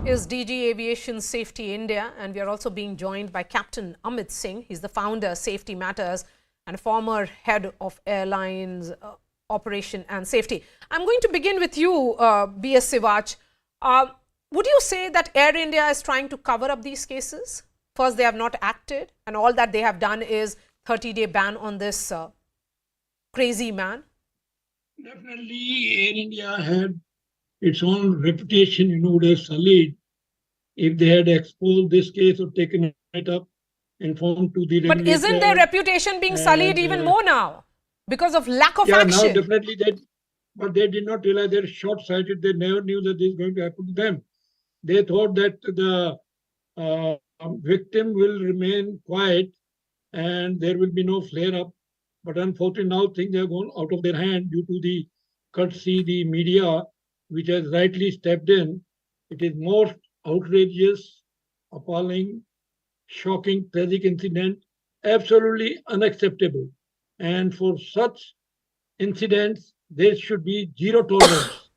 Is DG Aviation Safety India, and we are also being joined by Captain Amit Singh. He's the founder, Safety Matters, and former head of Airlines Operation and Safety. I'm going to begin with you, B.S. Sivach. Would you say that Air India is trying to cover up these cases? First, they have not acted, and all that they have done is 30-day ban on this crazy man. Definitely, Air India had its own reputation, would have sullied if they had exposed this case or taken it up, informed to the regulator. But isn't their reputation being sullied even more now because of lack of action? Now definitely but they did not realize they're short-sighted. They never knew that this is going to happen to them. They thought that the victim will remain quiet and there will be no flare-up. But unfortunately, now things have gone out of their hand due to the courtesy, the media, which has rightly stepped in. It is most outrageous, appalling, shocking, tragic incident, absolutely unacceptable. And for such incidents, there should be zero tolerance.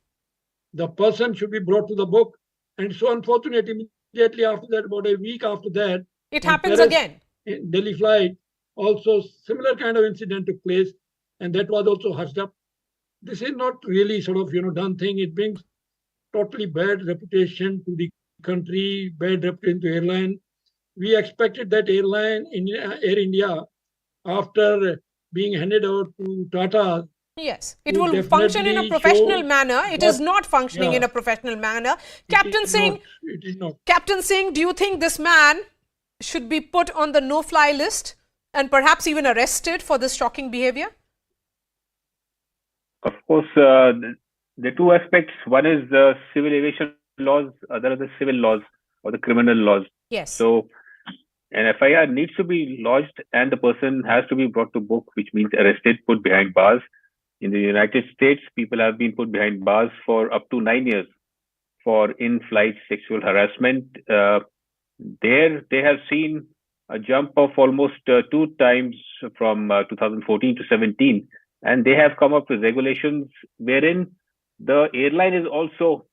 The person should be brought to the book. And so unfortunate, immediately after that, about a week after that, it happens again. In Delhi flight, also similar kind of incident took place, and that was also hushed up. This is not really sort of, done thing. It brings totally bad reputation to the country, bad reputation to airline. We expected that Air India, after being handed over to Tata, yes, it will function in a professional manner. It is not functioning in a professional manner. Captain Singh, Captain Singh, do you think this man should be put on the no-fly list and perhaps even arrested for this shocking behavior? Of course, there are two aspects. One is the civil aviation laws, other are the civil laws or the criminal laws. Yes. So an FIR needs to be lodged and the person has to be brought to book, which means arrested, put behind bars. In the United States, people have been put behind bars for up to 9 years for in-flight sexual harassment. There, they have seen a jump of almost 2 times from 2014 to 17. And they have come up with regulations wherein the airline is also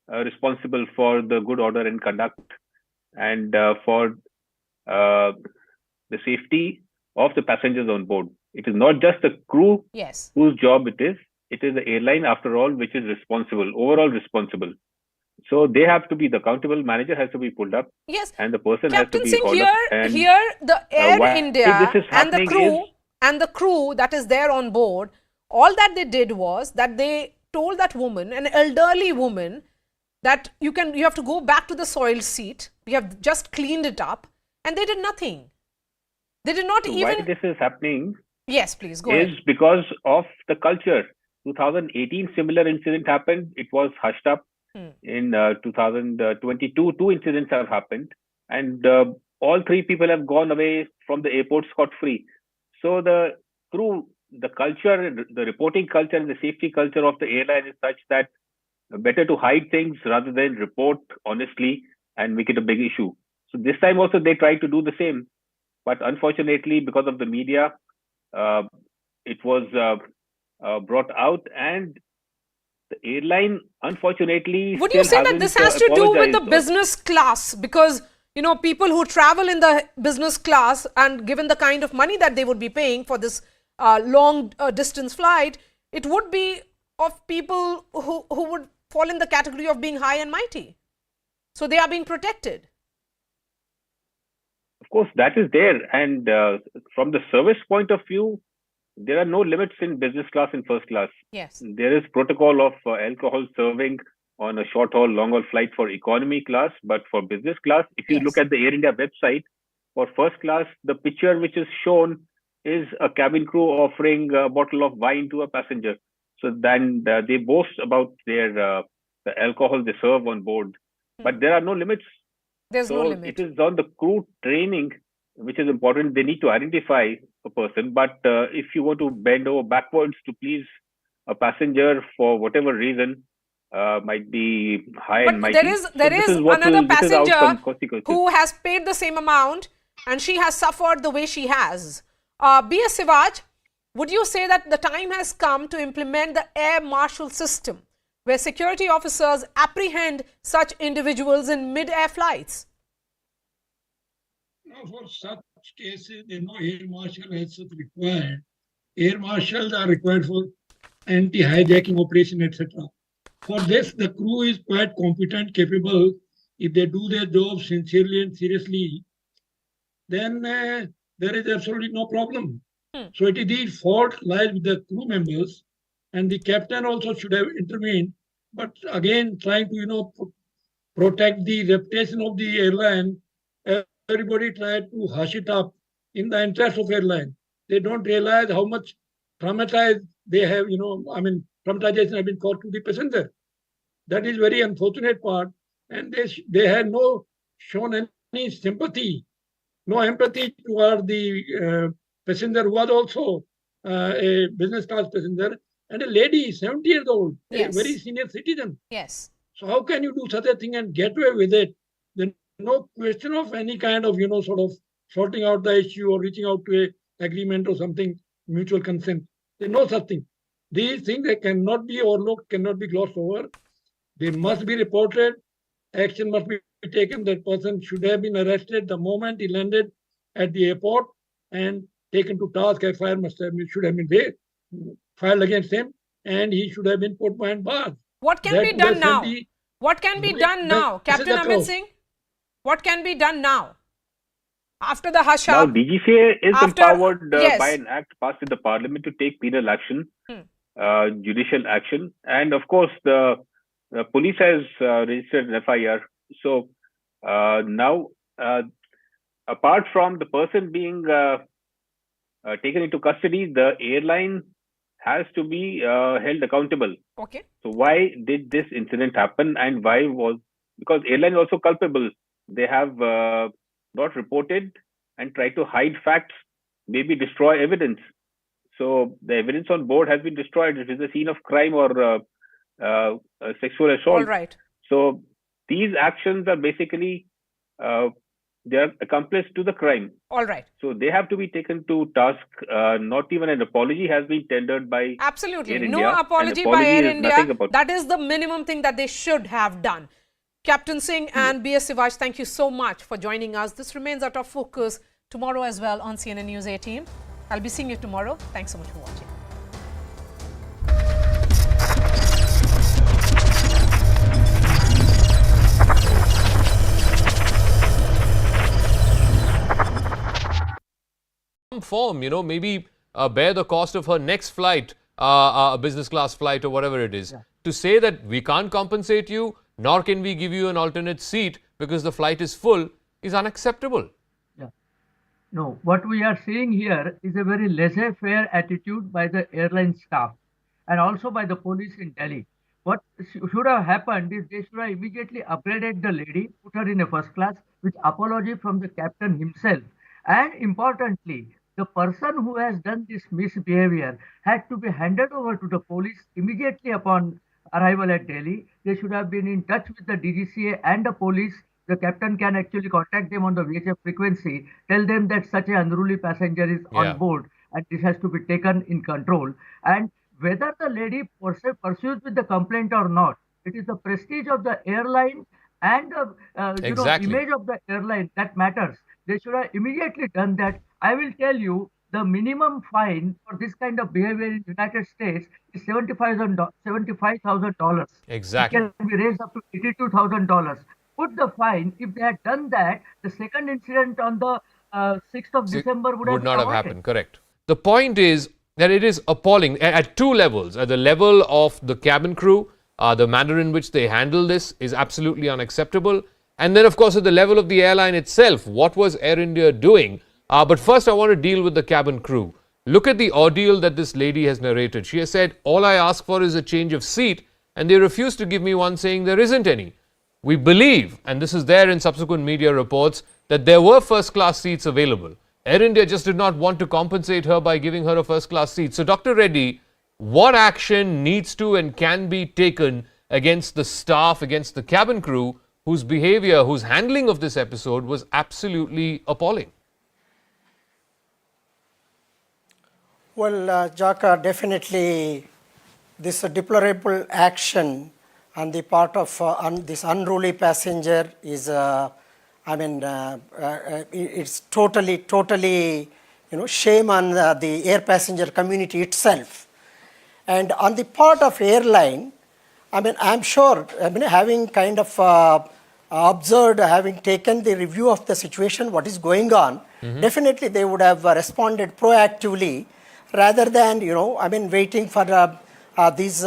responsible for the good order and conduct and for the safety of the passengers on board. It is not just the crew whose job it is the airline after all which is responsible, overall responsible. So they have to be, the accountable manager has to be pulled up. Yes. And the person Captain has to be Singh, called up. Here the Air India and the crew that is there on board, all that they did was that they told that woman, an elderly woman, that you have to go back to the soiled seat. We have just cleaned it up, and they did nothing. They did not even. Why this is happening? Yes, please go ahead. Is because of the culture. 2018, similar incident happened. It was hushed up. In 2022, 2 incidents have happened, and all 3 people have gone away from the airport scot-free. So the crew, the culture, the reporting culture and the safety culture of the airline is such that better to hide things rather than report honestly and make it a big issue. So this time also they tried to do the same. But unfortunately, because of the media, it was brought out, and the airline, unfortunately, would you say that this has to do with the business class? Because people who travel in the business class, and given the kind of money that they would be paying for this long distance flight, it would be of people who would fall in the category of being high and mighty. So they are being protected. Of course, that is there. And from the service point of view, there are no limits in business class and first class. Yes. There is protocol of alcohol serving on a short haul, long haul flight for economy class. But for business class, if you look at the Air India website, for first class, the picture which is shown is a cabin crew offering a bottle of wine to a passenger. So then they boast about their the alcohol they serve on board. But there are no limits. There's no limit. It is on the crew training, which is important. They need to identify a person. But if you want to bend over backwards to please a passenger for whatever reason, might be high and mighty. There is another passenger who has paid the same amount and she has suffered the way she has. B.S. Sivaj, would you say that the time has come to implement the air marshal system, where security officers apprehend such individuals in mid-air flights? No, for such cases, there is no air marshal as such required. Air marshals are required for anti-hijacking operation, etc. For this, the crew is quite competent, capable. If they do their job sincerely and seriously, then there is absolutely no problem. So it is the fault lies with the crew members, and the captain also should have intervened. But again, trying to protect the reputation of the airline, everybody tried to hush it up in the interest of airline. They don't realize how much traumatized they have. Traumatization has been caused to the passenger. That is very unfortunate part, and they had shown any sympathy, no empathy toward the passenger who was also a business class passenger, and a lady, 70 years old, a very senior citizen. Yes. So how can you do such a thing and get away with it? Then no question of any kind of, sort of sorting out the issue or reaching out to a agreement or something, mutual consent. There's no such thing. These things they cannot be overlooked, cannot be glossed over. They must be reported. Action must be taken. That person should have been arrested the moment he landed at the airport and taken to task. FIR should have been filed against him, and he should have been put behind bars. What can be done now? What can be done now, Captain Amit Singh? What can be done now? After the hush now, up, DGCA is empowered by an act passed in the parliament to take penal action, judicial action, and of course the police has registered an FIR. So now, apart from the person being taken into custody, the airline has to be held accountable. Okay. So why did this incident happen, and why was, because airline is also culpable. They have not reported and tried to hide facts, maybe destroy evidence. So the evidence on board has been destroyed. It is a scene of crime or sexual assault. All right. So these actions are basically they are accomplice to the crime. All right. So they have to be taken to task. Not even an apology has been tendered by absolutely Air no India. apology by Air India. That is the minimum thing that they should have done. Captain Singh and B.S. Sivaj, thank you so much for joining us. This remains our top focus tomorrow as well on CNN News 18. I'll be seeing you tomorrow. Thanks so much for watching. Form, maybe bear the cost of her next flight, a business class flight or whatever it is. To say that we can't compensate you, nor can we give you an alternate seat because the flight is full, is unacceptable. No, what we are seeing here is a very laissez-faire attitude by the airline staff and also by the police in Delhi. What should have happened is they should have immediately upgraded the lady, put her in a first class with apology from the captain himself. And importantly, the person who has done this misbehavior had to be handed over to the police immediately upon arrival at Delhi. They should have been in touch with the DGCA and the police. The captain can actually contact them on the VHF frequency, tell them that such an unruly passenger is on board and this has to be taken in control. And whether the lady pursues with the complaint or not, it is the prestige of the airline and the image of the airline that matters. They should have immediately done that. I will tell you, the minimum fine for this kind of behavior in United States is $75,000. Exactly. It can be raised up to $82,000. Put the fine. If they had done that, the second incident on the 6th of December would have not have avoided. happened. Correct. The point is that it is appalling at two levels. At the level of the cabin crew, the manner in which they handle this is absolutely unacceptable. And then, of course, at the level of the airline itself, what was Air India doing? But first, I want to deal with the cabin crew. Look at the ordeal that this lady has narrated. She has said, all I ask for is a change of seat, and they refuse to give me one, saying there isn't any. We believe, and this is there in subsequent media reports, that there were first-class seats available. Air India just did not want to compensate her by giving her a first-class seat. So, Dr. Reddy, what action needs to and can be taken against the staff, against the cabin crew, whose behavior, whose handling of this episode was absolutely appalling? Well, Jaka, definitely this deplorable action on the part of this unruly passenger is, it's totally, shame on the air passenger community itself. And on the part of airline, I'm sure, having kind of observed, having taken the review of the situation, what is going on, definitely they would have responded proactively rather than, waiting for these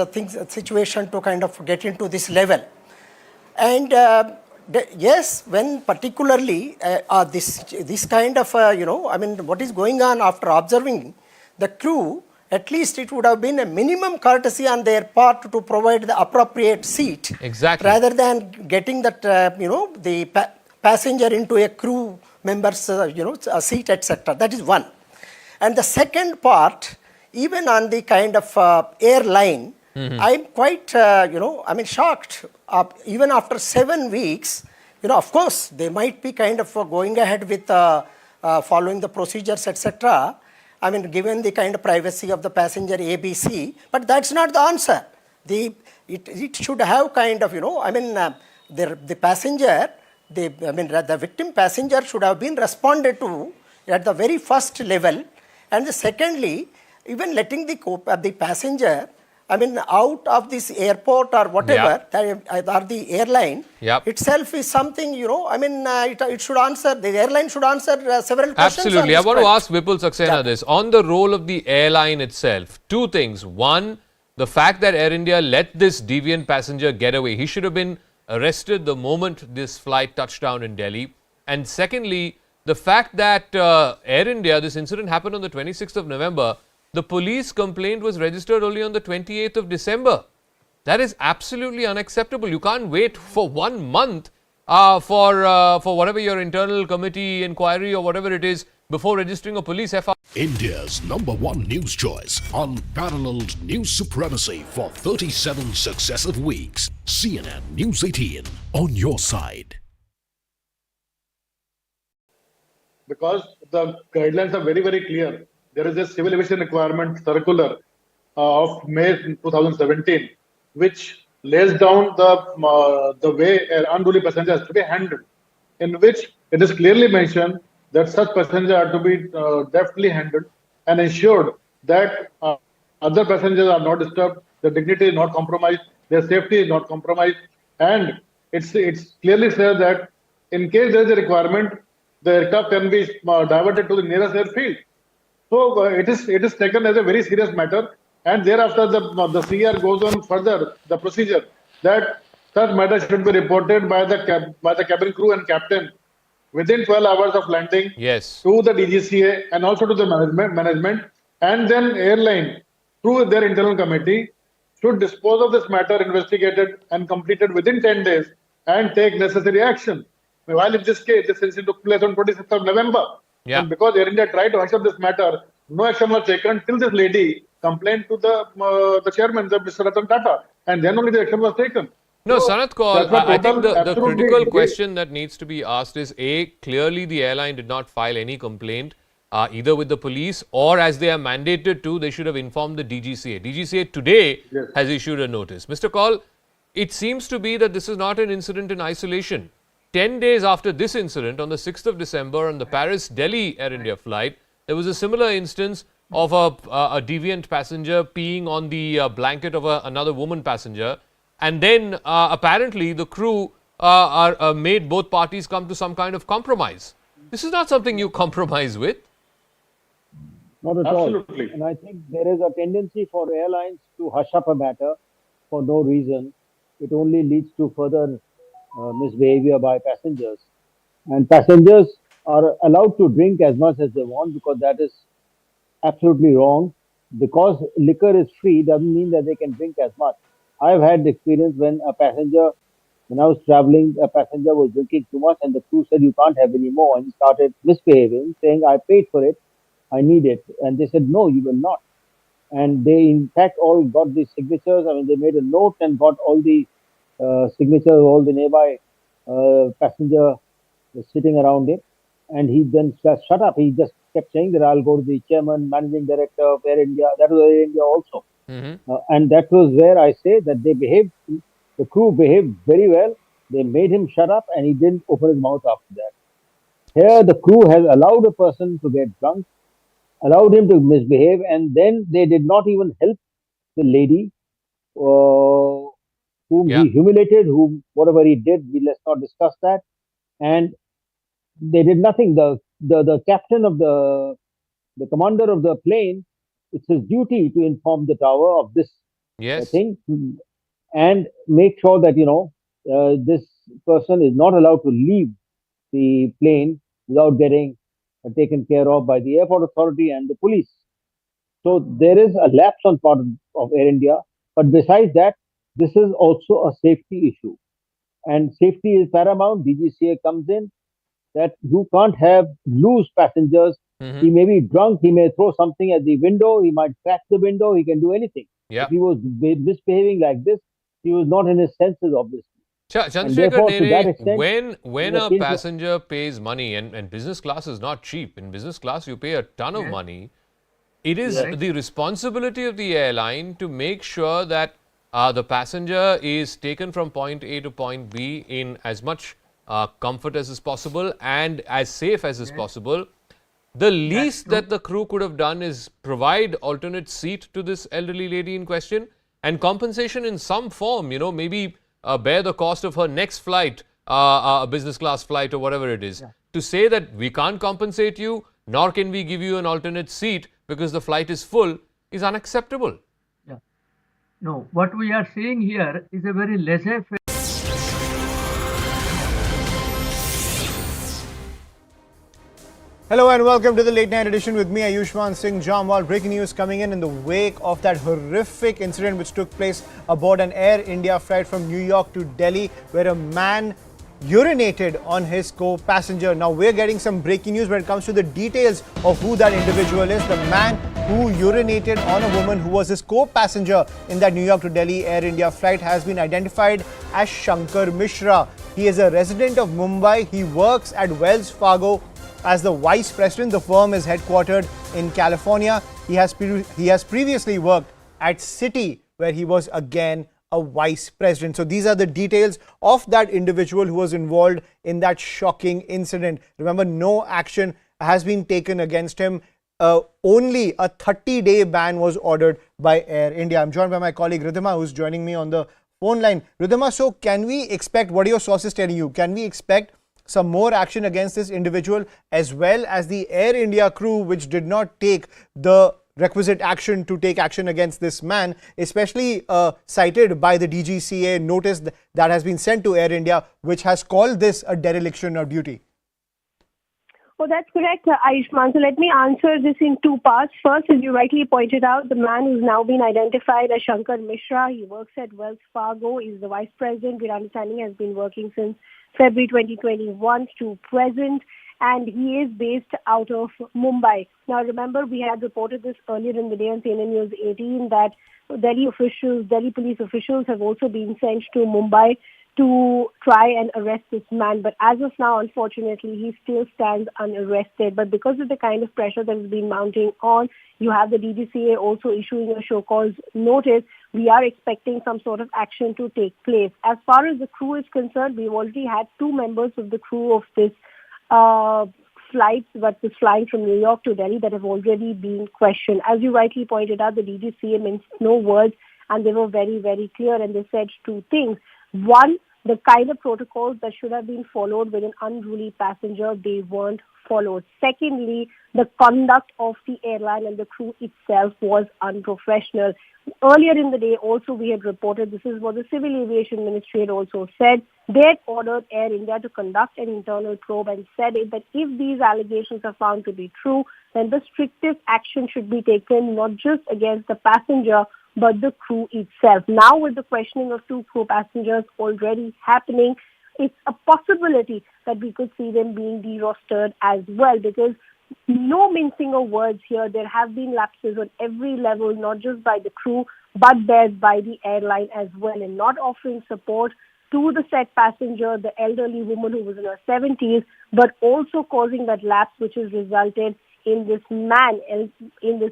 situation to kind of get into this level. And yes, when particularly this kind of, what is going on after observing the crew, at least it would have been a minimum courtesy on their part to provide the appropriate seat. Exactly. Rather than getting that, the passenger into a crew member's, a seat, etc. That is one. And the second part, even on the kind of airline, I'm quite, shocked. Even after 7 weeks, of course, they might be kind of going ahead with following the procedures, etc. Given the kind of privacy of the passenger ABC, but that's not the answer. It should have kind of, the passenger, the victim passenger should have been responded to at the very first level. And secondly, even letting the passenger, out of this airport or whatever, or the airline itself is something, it should answer, the airline should answer several questions. Absolutely. I want to ask Vipul Saxena this. On the role of the airline itself, two things. One, the fact that Air India let this deviant passenger get away. He should have been arrested the moment this flight touched down in Delhi. And secondly, the fact that Air India, this incident happened on the 26th of November, the police complaint was registered only on the 28th of December. That is absolutely unacceptable. You can't wait for 1 month for whatever your internal committee inquiry or whatever it is before registering a police FIR. India's #1 news choice, unparalleled news supremacy for 37 successive weeks. CNN News 18 on your side. Because the guidelines are very, very clear. There is a civil aviation requirement circular of May 2017, which lays down the way an unruly passenger has to be handled, in which it is clearly mentioned that such passengers are to be deftly handled and ensured that other passengers are not disturbed, their dignity is not compromised, their safety is not compromised, and it's clearly said that in case there is a requirement, the aircraft can be diverted to the nearest airfield. So it is taken as a very serious matter, and thereafter the CR goes on further the procedure that such matter should be reported by the cabin crew and captain within 12 hours of landing to the DGCA and also to the management, and then airline through their internal committee should dispose of this matter, investigated and completed within 10 days and take necessary action. While in this case, this incident took place on 26th of November. And because Air India tried to hush up this matter, no action was taken till this lady complained to the chairman, Mr. Ratan Tata, and then only the action was taken. No, Sanat Kaul, I think the critical question that needs to be asked is, A, clearly the airline did not file any complaint either with the police or as they are mandated to, they should have informed the DGCA. DGCA today has issued a notice. Mr. Kaul, it seems to be that this is not an incident in isolation. 10 days after this incident, on the 6th of December, on the Paris-Delhi Air India flight, there was a similar instance of a deviant passenger peeing on the blanket of another woman passenger, and then apparently the crew made both parties come to some kind of compromise. This is not something you compromise with. Not at Absolutely. all. And I think there is a tendency for airlines to hush up a matter for no reason. It only leads to further misbehavior by passengers. And passengers are allowed to drink as much as they want because that is absolutely wrong. Because liquor is free doesn't mean that they can drink as much. I've had experience when when I was traveling, a passenger was drinking too much and the crew said, you can't have any more. And he started misbehaving, saying, I paid for it, I need it. And they said, no, you will not. And they, in fact, all got the signatures. I mean, they made a note and got all the signatures of all the nearby passenger sitting around him. And he then just shut up. He just kept saying that I'll go to the chairman, managing director of Air India. That was Air India also. And that was where I say that the crew behaved very well. They made him shut up and he didn't open his mouth after that. Here, the crew has allowed a person to get drunk, allowed him to misbehave, and then they did not even help the lady whom he humiliated, whom whatever he did, let's not discuss that. And they did nothing. The captain of the commander of the plane, it's his duty to inform the tower of this thing and make sure that this person is not allowed to leave the plane without getting taken care of by the airport authority and the police. So there is a lapse on part of Air India, but besides that, this is also a safety issue, and safety is paramount. DGCA comes in that you can't have loose passengers. He may be drunk, he may throw something at the window, he might crack the window, he can do anything. If he was misbehaving like this, he was not in his senses, obviously. Chandrasekhar Nene, when a passenger pays money, and business class is not cheap, in business class you pay a ton of money, it is the responsibility of the airline to make sure that the passenger is taken from point A to point B in as much comfort as is possible and as safe as is possible. The least that the crew could have done is provide alternate seat to this elderly lady in question and compensation in some form, maybe bear the cost of her next flight, a business class flight or whatever it is. To say that we can't compensate you, nor can we give you an alternate seat because the flight is full, is unacceptable. No, what we are seeing here is a very laissez-faire. Hello and welcome to the late night edition with me, Ayushman Singh Jamwal. Breaking news coming in the wake of that horrific incident which took place aboard an Air India flight from New York to Delhi, where a man urinated on his co-passenger. Now we're getting some breaking news when it comes to the details of who that individual is. The man who urinated on a woman who was his co-passenger in that New York to Delhi Air India flight has been identified as Shankar Mishra. He is a resident of Mumbai. He works at Wells Fargo as the vice president. The firm is headquartered in California. He has previously worked at Citi, where he was again a vice president. So these are the details of that individual who was involved in that shocking incident. Remember, no action has been taken against him. Only a 30-day ban was ordered by Air India. I'm joined by my colleague Ridhima, who's joining me on the phone line. Ridhima, so can we expect, what are your sources telling you? Can we expect some more action against this individual, as well as the Air India crew, which did not take the requisite action to take action against this man, especially cited by the DGCA notice that has been sent to Air India, which has called this a dereliction of duty? Oh, that's correct, Ayushman. So let me answer this in two parts. First, as you rightly pointed out, the man who's now been identified as Shankar Mishra, he works at Wells Fargo, is the vice president. We're understanding has been working since February 2021 to present, and he is based out of Mumbai. Now, remember, we had reported this earlier in the day on CNN News 18 that Delhi police officials have also been sent to Mumbai to try and arrest this man. But as of now, unfortunately, he still stands unarrested. But because of the kind of pressure that has been mounting on, you have the DGCA also issuing a show cause notice. We are expecting some sort of action to take place. As far as the crew is concerned, we've already had 2 members of the crew of this flights that was flying from New York to Delhi that have already been questioned. As you rightly pointed out, the DGCA minced no words, and they were very, very clear, and they said two things. One, the kind of protocols that should have been followed with an unruly passenger, they weren't followed. Secondly, the conduct of the airline and the crew itself was unprofessional. Earlier in the day, also we had reported, this is what the Civil Aviation Ministry had also said, they had ordered Air India to conduct an internal probe and said that if these allegations are found to be true, then the strictest action should be taken not just against the passenger, but the crew itself. Now with the questioning of two crew passengers already happening, it's a possibility that we could see them being de-rostered as well, because no mincing of words here. There have been lapses on every level, not just by the crew, but by the airline as well, in not offering support to the said passenger, the elderly woman who was in her 70s, but also causing that lapse which has resulted in this man, in this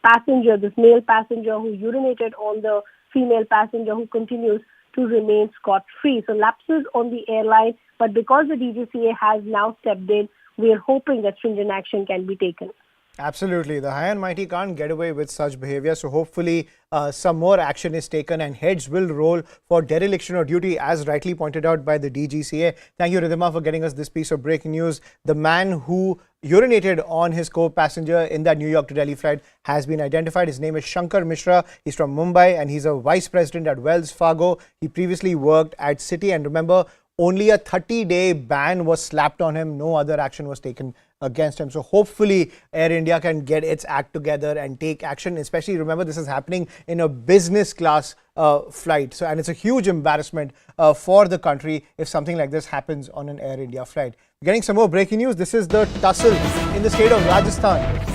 passenger, this male passenger who urinated on the female passenger who continues to remain scot-free. So lapses on the airline, but because the DGCA has now stepped in, we are hoping that stringent action can be taken. Absolutely. The high and mighty can't get away with such behavior. So hopefully some more action is taken and heads will roll for dereliction of duty, as rightly pointed out by the DGCA. Thank you, Ridhima, for getting us this piece of breaking news. The man who urinated on his co-passenger in that New York to Delhi flight has been identified. His name is Shankar Mishra. He's from Mumbai and he's a vice president at Wells Fargo. He previously worked at Citi, and remember, only a 30-day ban was slapped on him. No other action was taken against him. So hopefully Air India can get its act together and take action. Especially, remember, this is happening in a business class flight. So, and it's a huge embarrassment for the country if something like this happens on an Air India flight. Getting some more breaking news. This is the tussle in the state of Rajasthan.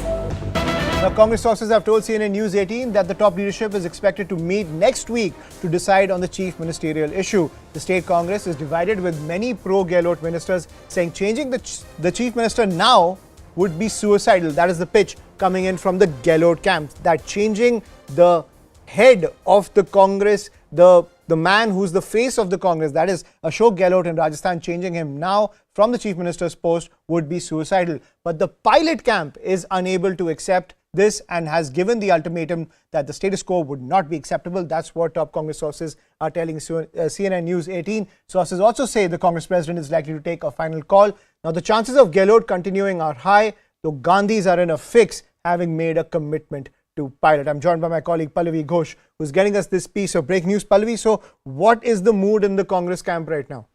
Now, Congress sources have told CNN News 18 that the top leadership is expected to meet next week to decide on the chief ministerial issue. The state Congress is divided, with many pro-Gehlot ministers saying changing the chief minister now would be suicidal. That is the pitch coming in from the Gehlot camp, that changing the head of the Congress, the man who's the face of the Congress, that is Ashok Gehlot in Rajasthan, changing him now from the chief minister's post would be suicidal. But the pilot camp is unable to accept this and has given the ultimatum that the status quo would not be acceptable. That's what top Congress sources are telling CNN News 18. Sources also say the Congress president is likely to take a final call. Now, the chances of Gehlot continuing are high, though Gandhis are in a fix, having made a commitment to pilot. I'm joined by my colleague Pallavi Ghosh, who's getting us this piece of breaking news. Pallavi, so what is the mood in the Congress camp right now?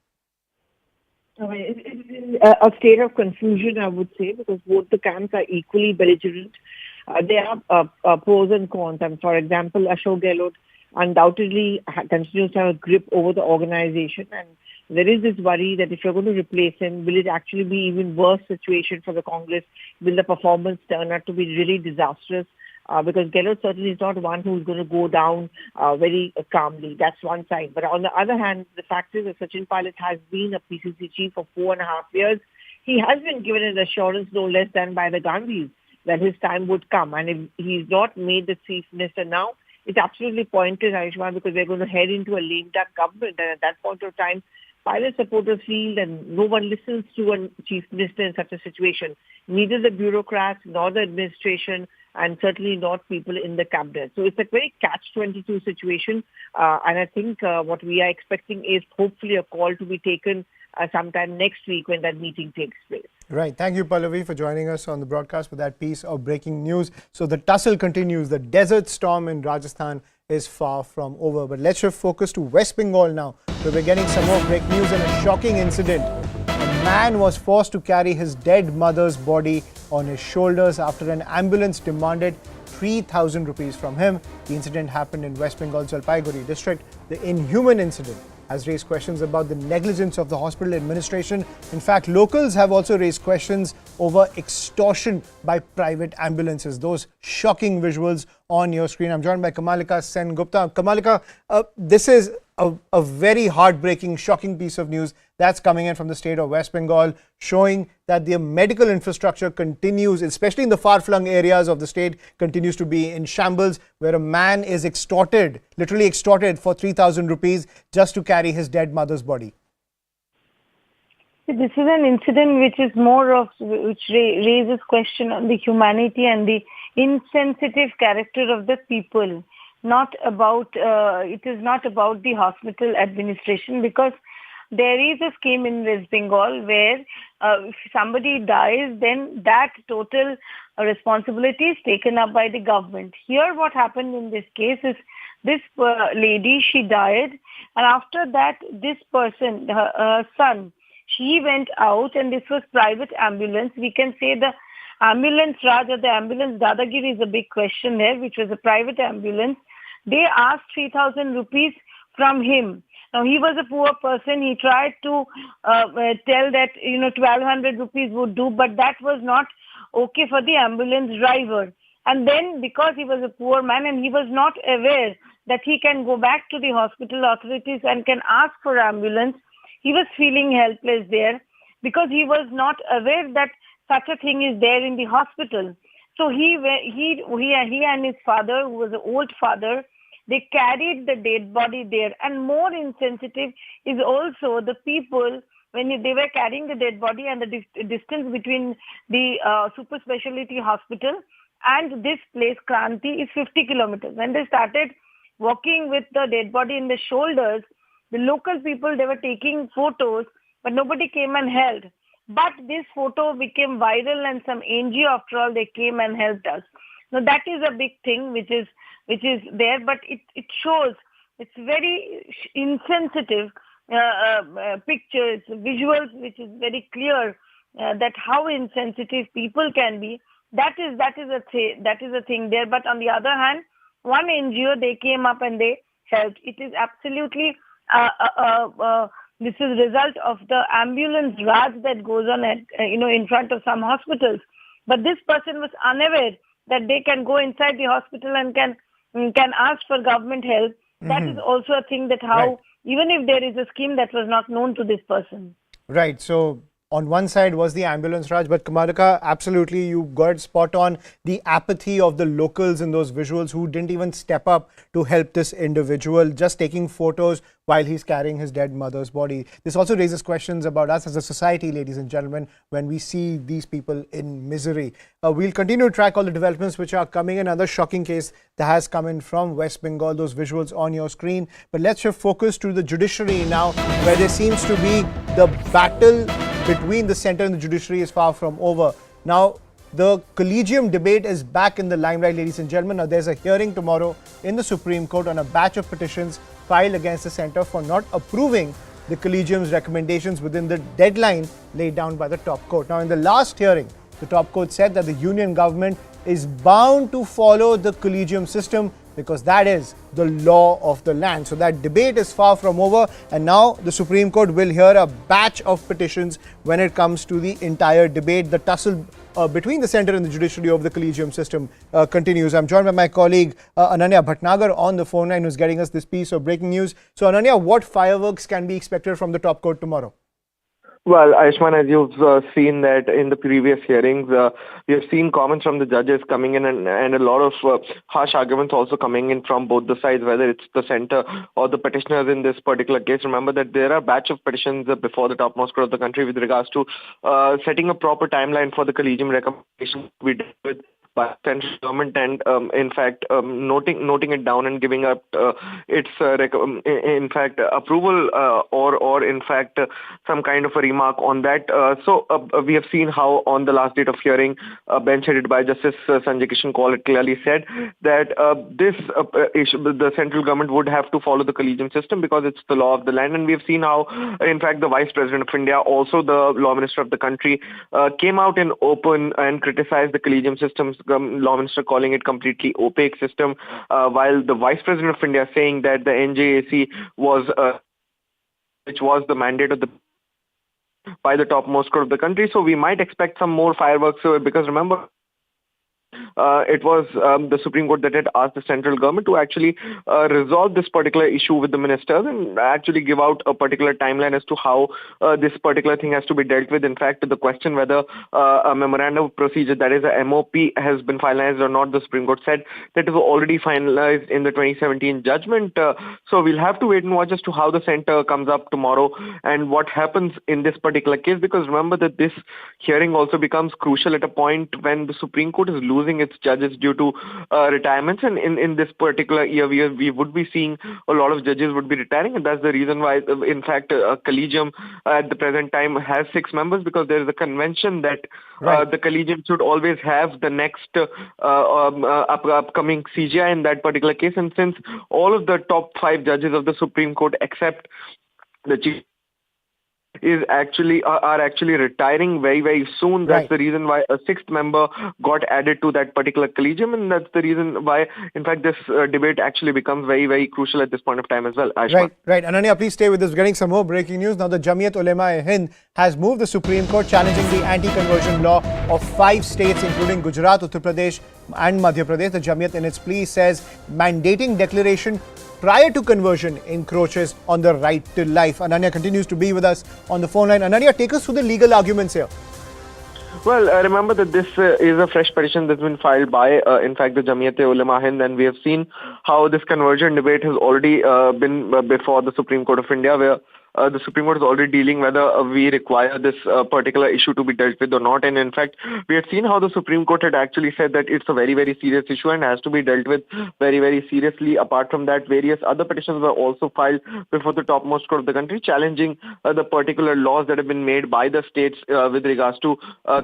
It's a state of confusion, I would say, because both the camps are equally belligerent. There are pros and cons. And for example, Ashok Gehlot undoubtedly continues to have a grip over the organization. And there is this worry that if you're going to replace him, will it actually be even worse situation for the Congress? Will the performance turn out to be really disastrous? Because Gehlot certainly is not one who's going to go down very calmly. That's one side. But on the other hand, the fact is that Sachin Pilot has been a PCC chief for 4.5 years. He has been given an assurance no less than by the Gandhis that his time would come. And if he's not made the chief minister now, it's absolutely pointless, Ayushman, because we're going to head into a lame duck government. And at that point of time, pilot supporters feel that no one listens to a chief minister in such a situation. Neither the bureaucrats nor the administration, and certainly not people in the cabinet. So it's a very catch-22 situation. And I think what we are expecting is hopefully a call to be taken sometime next week when that meeting takes place. Right. Thank you, Pallavi, for joining us on the broadcast for that piece of breaking news. So the tussle continues. The desert storm in Rajasthan is far from over. But let's shift focus to West Bengal now, where we're getting some more breaking news and a shocking incident. A man was forced to carry his dead mother's body on his shoulders after an ambulance demanded 3,000 rupees from him. The incident happened in West Bengal's Jalpaiguri district. The inhuman incident has raised questions about the negligence of the hospital administration. In fact, locals have also raised questions over extortion by private ambulances. Those shocking visuals on your screen. I'm joined by Kamalika Sen Gupta. Kamalika, this is a very heartbreaking, shocking piece of news that's coming in from the state of West Bengal, showing that the medical infrastructure continues, especially in the far-flung areas of the state, continues to be in shambles, where a man is extorted, literally extorted for 3,000 rupees just to carry his dead mother's body. This is an incident which is which raises question on the humanity and the insensitive character of the people. It is not about the hospital administration, because there is a scheme in West Bengal where if somebody dies, then that total responsibility is taken up by the government. Here what happened in this case is this lady, she died, and after that this person, her son, she went out, and this was private ambulance. We can say the ambulance Raj or the ambulance Dadagiri is a big question there, which was a private ambulance. They asked 3,000 rupees from him. Now, he was a poor person. He tried to tell that, 1,200 rupees would do, but that was not okay for the ambulance driver. And then, because he was a poor man and he was not aware that he can go back to the hospital authorities and can ask for ambulance, he was feeling helpless there, because he was not aware that such a thing is there in the hospital. So he and his father, who was an old father, they carried the dead body there. And more insensitive is also the people, when they were carrying the dead body, and the distance between the super specialty hospital and this place, Kranti, is 50 kilometers. When they started walking with the dead body in the shoulders, the local people, they were taking photos, but nobody came and helped. But this photo became viral, and some NGO, after all, they came and helped us. Now that is a big thing which is there, but it shows, it's very insensitive picture, it's visuals which is very clear that how insensitive people can be. That is a thing there. But on the other hand, one NGO, they came up and they helped. It is absolutely this is result of the ambulance raj that goes on at in front of some hospitals. But this person was unaware that they can go inside the hospital and can ask for government help. That is also a thing, that how even if there is a scheme, that was not known to this person. Right. So on one side was the ambulance Raj, but Kamalika, absolutely, you got spot on. The apathy of the locals in those visuals who didn't even step up to help this individual, just taking photos while he's carrying his dead mother's body. This also raises questions about us as a society, ladies and gentlemen, when we see these people in misery. We'll continue to track all the developments which are coming in. Another shocking case that has come in from West Bengal, those visuals on your screen. But let's shift focus to the judiciary now, where there seems to be the battle between the centre and the judiciary is far from over. Now, the collegium debate is back in the limelight, ladies and gentlemen. Now, there's a hearing tomorrow in the Supreme Court on a batch of petitions filed against the centre for not approving the collegium's recommendations within the deadline laid down by the top court. Now, in the last hearing, the top court said that the union government is bound to follow the collegium system because that is the law of the land. So that debate is far from over, and now the Supreme Court will hear a batch of petitions when it comes to the entire debate. The tussle between the centre and the judiciary over the collegium system continues. I'm joined by my colleague Ananya Bhatnagar on the phone line, who's getting us this piece of breaking news. So Ananya, what fireworks can be expected from the top court tomorrow? Well, Ayushman, as you've seen that in the previous hearings, we have seen comments from the judges coming in and a lot of harsh arguments also coming in from both the sides, whether it's the centre or the petitioners in this particular case. Remember that there are a batch of petitions before the topmost court of the country with regards to setting a proper timeline for the collegium recommendation we did with by central government, and in fact noting it down and giving up its in fact approval or in fact some kind of a remark on that. So we have seen how on the last date of hearing, bench headed by Justice Sanjay Kishan Kaul clearly said that this issue, the central government would have to follow the collegium system because it's the law of the land. And we have seen how in fact the Vice President of India, also the Law Minister of the country, came out in open and criticized the collegium system's Law Minister, calling it completely opaque system, while the Vice President of India saying that the NJAC was which was the mandate of the by the topmost court of the country. So we might expect some more fireworks because remember it was the Supreme Court that had asked the central government to actually resolve this particular issue with the ministers and actually give out a particular timeline as to how this particular thing has to be dealt with. In fact, the question whether a memorandum of procedure, that is a MOP, has been finalized or not, the Supreme Court said that it was already finalized in the 2017 judgment. So we'll have to wait and watch as to how the center comes up tomorrow and what happens in this particular case, because remember that this hearing also becomes crucial at a point when the Supreme Court is losing its judges due to retirements, and in this particular year we would be seeing a lot of judges would be retiring, and that's the reason why in fact a collegium at the present time has 6 members, because there is a convention that the collegium should always have the next upcoming CGI in that particular case, and since all of the top 5 judges of the Supreme Court except the chief are actually retiring very soon. That's the reason why a 6th member got added to that particular collegium, and that's the reason why in fact this debate actually becomes very crucial at this point of time as well. Ayushmann. Right. Ananya, please stay with us. We're getting some more breaking news. Now the Jamiat Ulema-e-Hind has moved the Supreme Court challenging the anti-conversion law of 5 states including Gujarat, Uttar Pradesh and Madhya Pradesh. The Jamiat in its plea says mandating declaration prior to conversion encroaches on the right to life. Ananya continues to be with us on the phone line. Ananya, take us through the legal arguments here. Well, remember that this is a fresh petition that's been filed by, in fact, the Jamiat-e-Ulema-e-Hind, and we have seen how this conversion debate has already been before the Supreme Court of India, where the Supreme Court is already dealing whether we require this particular issue to be dealt with or not. And in fact, we had seen how the Supreme Court had actually said that it's a very serious issue and has to be dealt with very seriously. Apart from that, various other petitions were also filed before the topmost court of the country, challenging the particular laws that have been made by the states with regards to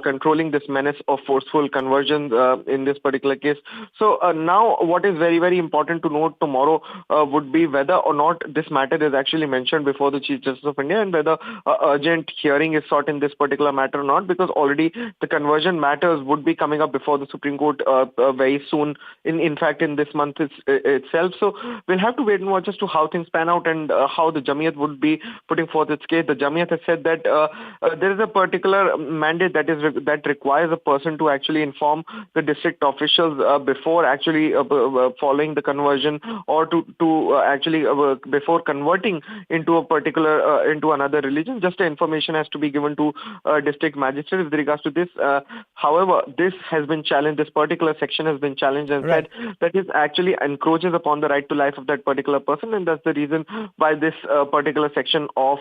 controlling this menace of forceful conversions in this particular case. So now what is very important to note tomorrow would be whether or not this matter is actually mentioned before the Chief Justice of India and whether urgent hearing is sought in this particular matter or not, because already the conversion matters would be coming up before the Supreme Court very soon, in fact in this month itself. So we'll have to wait and watch as to how things pan out and how the Jamiat would be putting forth its case. The Jamiat has said that there is a particular mandate that requires a person to actually inform the district officials before actually following the conversion, or to actually before converting into a particular into another religion. Just the information has to be given to district magistrate with regards to this. However, this has been challenged. This particular section has been challenged and said that it actually encroaches upon the right to life of that particular person, and that's the reason why this particular section of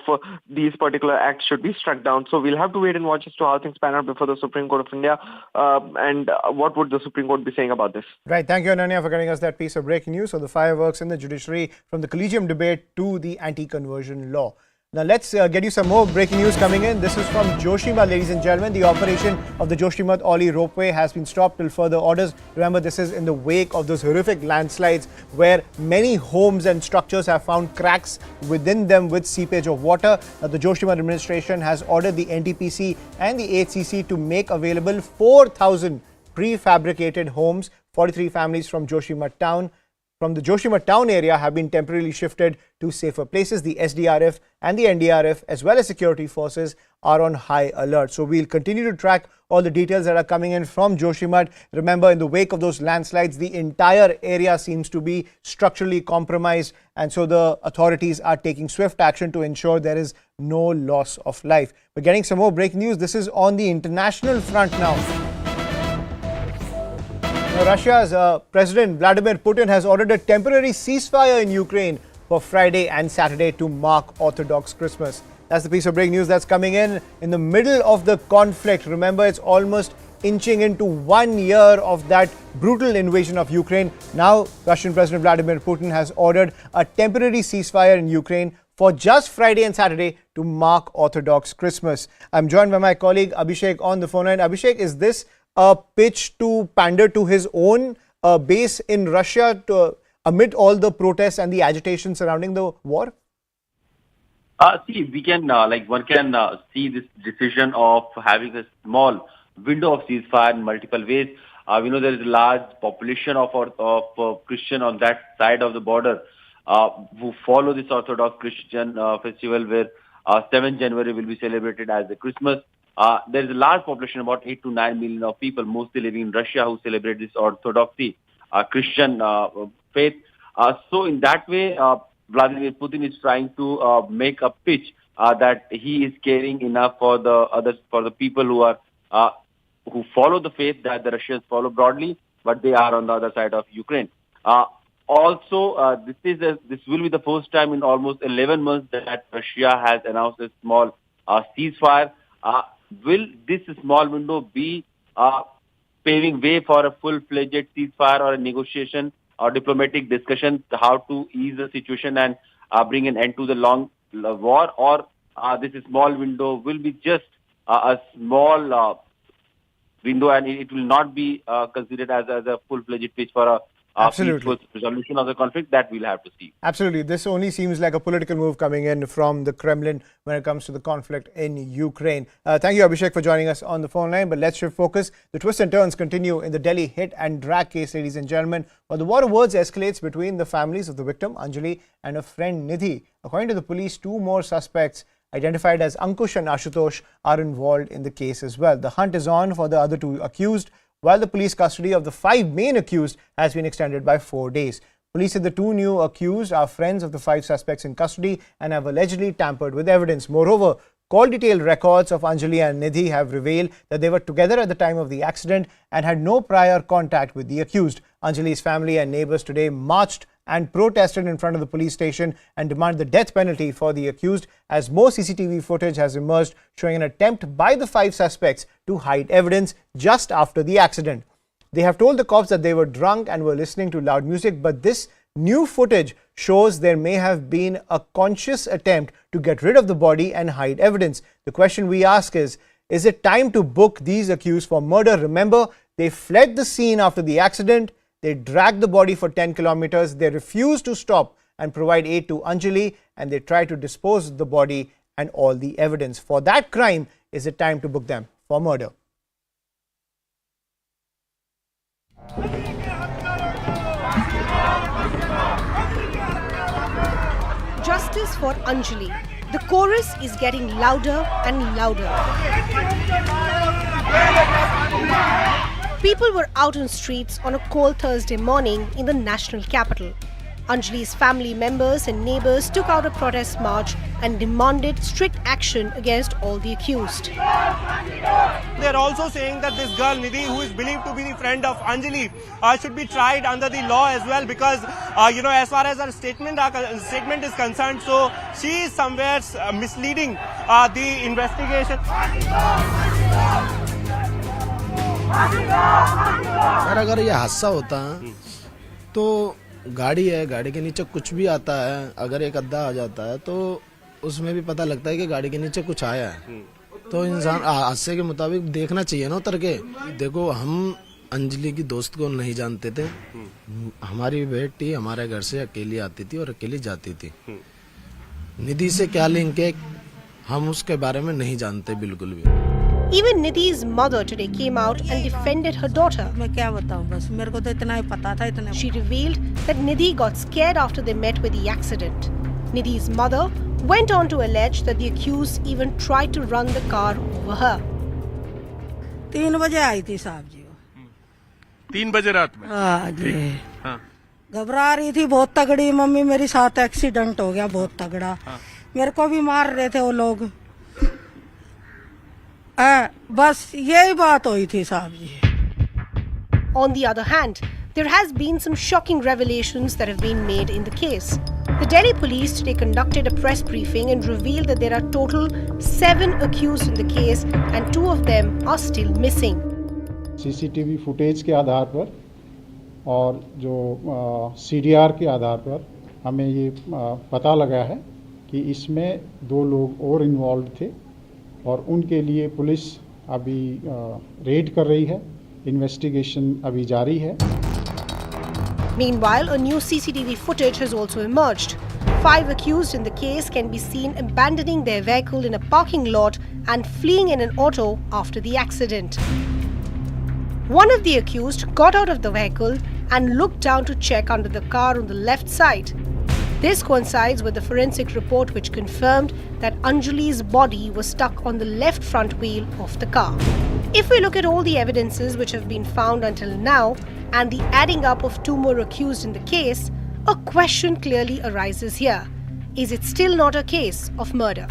these particular acts should be struck down. So we'll have to wait and watch as to how things pan out before the Supreme Court of India, and what would the Supreme Court be saying about this. Right. Thank you, Ananya, for getting us that piece of breaking news. So the fireworks in the judiciary, from the collegium debate to the anti-conversion law. Now let's get you some more breaking news coming in. This is from Joshimath, ladies and gentlemen. The operation of the Joshimath Ollie ropeway has been stopped till further orders. Remember, this is in the wake of those horrific landslides where many homes and structures have found cracks within them with seepage of water. Now, the Joshimath administration has ordered the NTPC and the HCC to make available 4,000 prefabricated homes. 43 families from Joshimath town. From the Joshimath town area have been temporarily shifted to safer places. The SDRF and the NDRF as well as security forces are on high alert. So we'll continue to track all the details that are coming in from Joshimath. Remember, in the wake of those landslides, the entire area seems to be structurally compromised, and so the authorities are taking swift action to ensure there is no loss of life. We're getting some more breaking news. This is on the international front now. Russia's President Vladimir Putin has ordered a temporary ceasefire in Ukraine for Friday and Saturday to mark Orthodox Christmas. That's the piece of breaking news that's coming in the middle of the conflict. Remember, it's almost inching into 1 year of that brutal invasion of Ukraine. Now, Russian President Vladimir Putin has ordered a temporary ceasefire in Ukraine for just Friday and Saturday to mark Orthodox Christmas. I'm joined by my colleague Abhishek on the phone line. Abhishek, is this a pitch to pander to his own base in Russia amid all the protests and the agitation surrounding the war? See, we can, one can see this decision of having a small window of ceasefire in multiple ways. We know there is a large population of Christian on that side of the border who follow this Orthodox Christian festival, where 7th January will be celebrated as the Christmas. there is a large population, about 8 to 9 million of people, mostly living in Russia, who celebrate this Orthodoxy Christian faith. So in that way, Vladimir Putin is trying to make a pitch that he is caring enough for the people who are who follow the faith that the Russians follow broadly, but they are on the other side of Ukraine. Also, this will be the first time in almost 11 months that Russia has announced a small ceasefire. Will this small window be paving way for a full-fledged ceasefire or a negotiation or diplomatic discussion how to ease the situation and bring an end to the long war, or this small window will be just a small window and it will not be considered as a full-fledged pitch for a peaceful resolution of the conflict? That we'll have to see. Absolutely. This only seems like a political move coming in from the Kremlin when it comes to the conflict in Ukraine. Thank you, Abhishek, for joining us on the phone line. But let's shift focus. The twists and turns continue in the Delhi hit and drag case, ladies and gentlemen, while the war of words escalates between the families of the victim, Anjali, and her friend Nidhi. According to the police, 2 more suspects identified as Ankush and Ashutosh are involved in the case as well. The hunt is on for the other 2 accused, while the police custody of the 5 main accused has been extended by 4 days. Police said the 2 new accused are friends of the 5 suspects in custody and have allegedly tampered with evidence. Moreover, call detailed records of Anjali and Nidhi have revealed that they were together at the time of the accident and had no prior contact with the accused. Anjali's family and neighbors today marched and protested in front of the police station and demanded the death penalty for the accused, as more CCTV footage has emerged showing an attempt by the 5 suspects to hide evidence just after the accident. They have told the cops that they were drunk and were listening to loud music, but this new footage shows there may have been a conscious attempt to get rid of the body and hide evidence. The question we ask is it time to book these accused for murder? Remember, they fled the scene after the accident. They dragged the body for 10 kilometers. They refused to stop and provide aid to Anjali, and they tried to dispose of the body and all the evidence. For that crime, is it time to book them for murder? Justice for Anjali. The chorus is getting louder and louder. People were out on streets on a cold Thursday morning in the national capital. Anjali's family members and neighbors took out a protest march and demanded strict action against all the accused. They are also saying that this girl Nidhi, who is believed to be the friend of Anjali, should be tried under the law as well, because as far as her statement is concerned, so she is somewhere misleading the investigation. अगर ये हादसा होता है तो गाड़ी है, गाड़ी के नीचे कुछ भी आता है, अगर एक अद्दा आ जाता है तो उसमें भी पता लगता है कि गाड़ी के नीचे कुछ आया है, तो इंसान हादसे के मुताबिक देखना चाहिए ना उतर के। देखो, हम अंजलि की दोस्त को नहीं जानते थे, हमारी बेटी हमारे घर से अकेली आती थी और अकेली जाती थी। निधि से क्या लिंक है हम उसके बारे में नहीं जानते बिल्कुल भी। Even Nidhi's mother today came out and defended her daughter. She revealed that Nidhi got scared after they met with the accident. Nidhi's mother went on to allege that the accused even tried to run the car over her. 3 बजे आई थी साहब जी। 3 बजे रात में? हाँ जी। घबरा रही थी बहुत तगड़ी, मम्मी मेरे साथ एक्सीडेंट हो गया बहुत तगड़ा, मेरे को भी मार रहे थे वो लोग, बस यही बात हुई थी साहब जी। On the other hand, there has been some shocking revelations that have been made in the case. The Delhi police today conducted a press briefing and revealed that there are total 7 accused in the case and 2 of them are still missing. CCTV footage के आधार पर और जो CDR के आधार पर हमें ये पता लगा है कि इसमें 2 लोग और इन्वॉल्व थे और उनके लिए पुलिस अभी रेड कर रही है, इन्वेस्टिगेशन अभी जारी है। Meanwhile, a new CCTV footage has also emerged. 5 accused in the case can be seen abandoning their vehicle in a parking lot and fleeing in an auto after the accident. One of the accused got out of the vehicle and looked down to check under the car on the left side. This coincides with the forensic report which confirmed that Anjali's body was stuck on the left front wheel of the car. If we look at all the evidences which have been found until now and the adding up of 2 more accused in the case, a question clearly arises here. Is it still not a case of murder?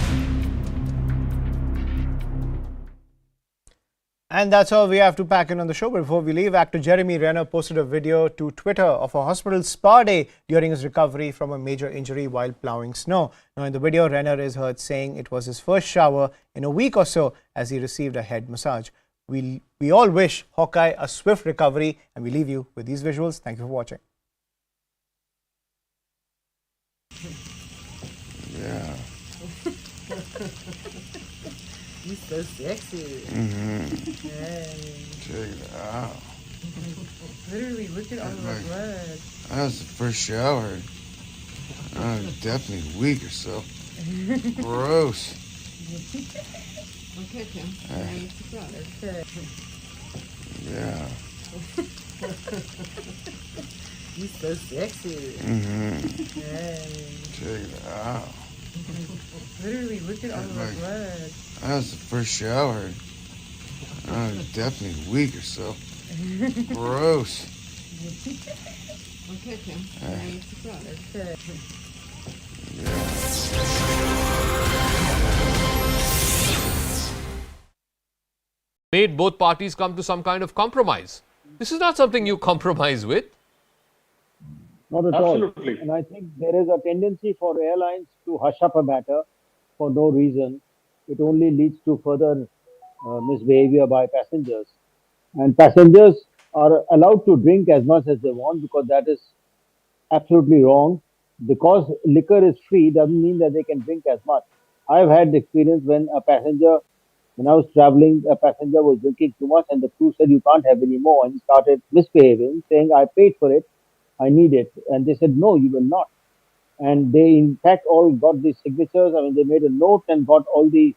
And that's all we have to pack in on the show. But before we leave, actor Jeremy Renner posted a video to Twitter of a hospital spa day during his recovery from a major injury while ploughing snow. Now, in the video, Renner is heard saying it was his first shower in a week or so as he received a head massage. We all wish Hawkeye a swift recovery, and we leave you with these visuals. Thank you for watching. Yeah. You're so sexy. Hey. Check it out. Literally, look at all the blood. That was the first shower. Definitely a week or so. Gross. Okay, Kim. Yeah. You're so sexy. Hey. Check it out. Literally, look at all the blood. That was the first shower. Definitely a week or so. Gross. Okay, Kim. Made both parties come to some kind of compromise. This is not something you compromise with. Not at Absolutely. all. And I think there is a tendency for airlines to hush up a matter for no reason. It only leads to further misbehavior by passengers. And passengers are allowed to drink as much as they want because that is absolutely wrong. Because liquor is free doesn't mean that they can drink as much. I've had the experience when I was traveling, a passenger was drinking too much and the crew said, you can't have any more. And he started misbehaving, saying, I paid for it, I need it. And they said, no, you will not. And they, in fact, all got the signatures. I mean, they made a note and got all the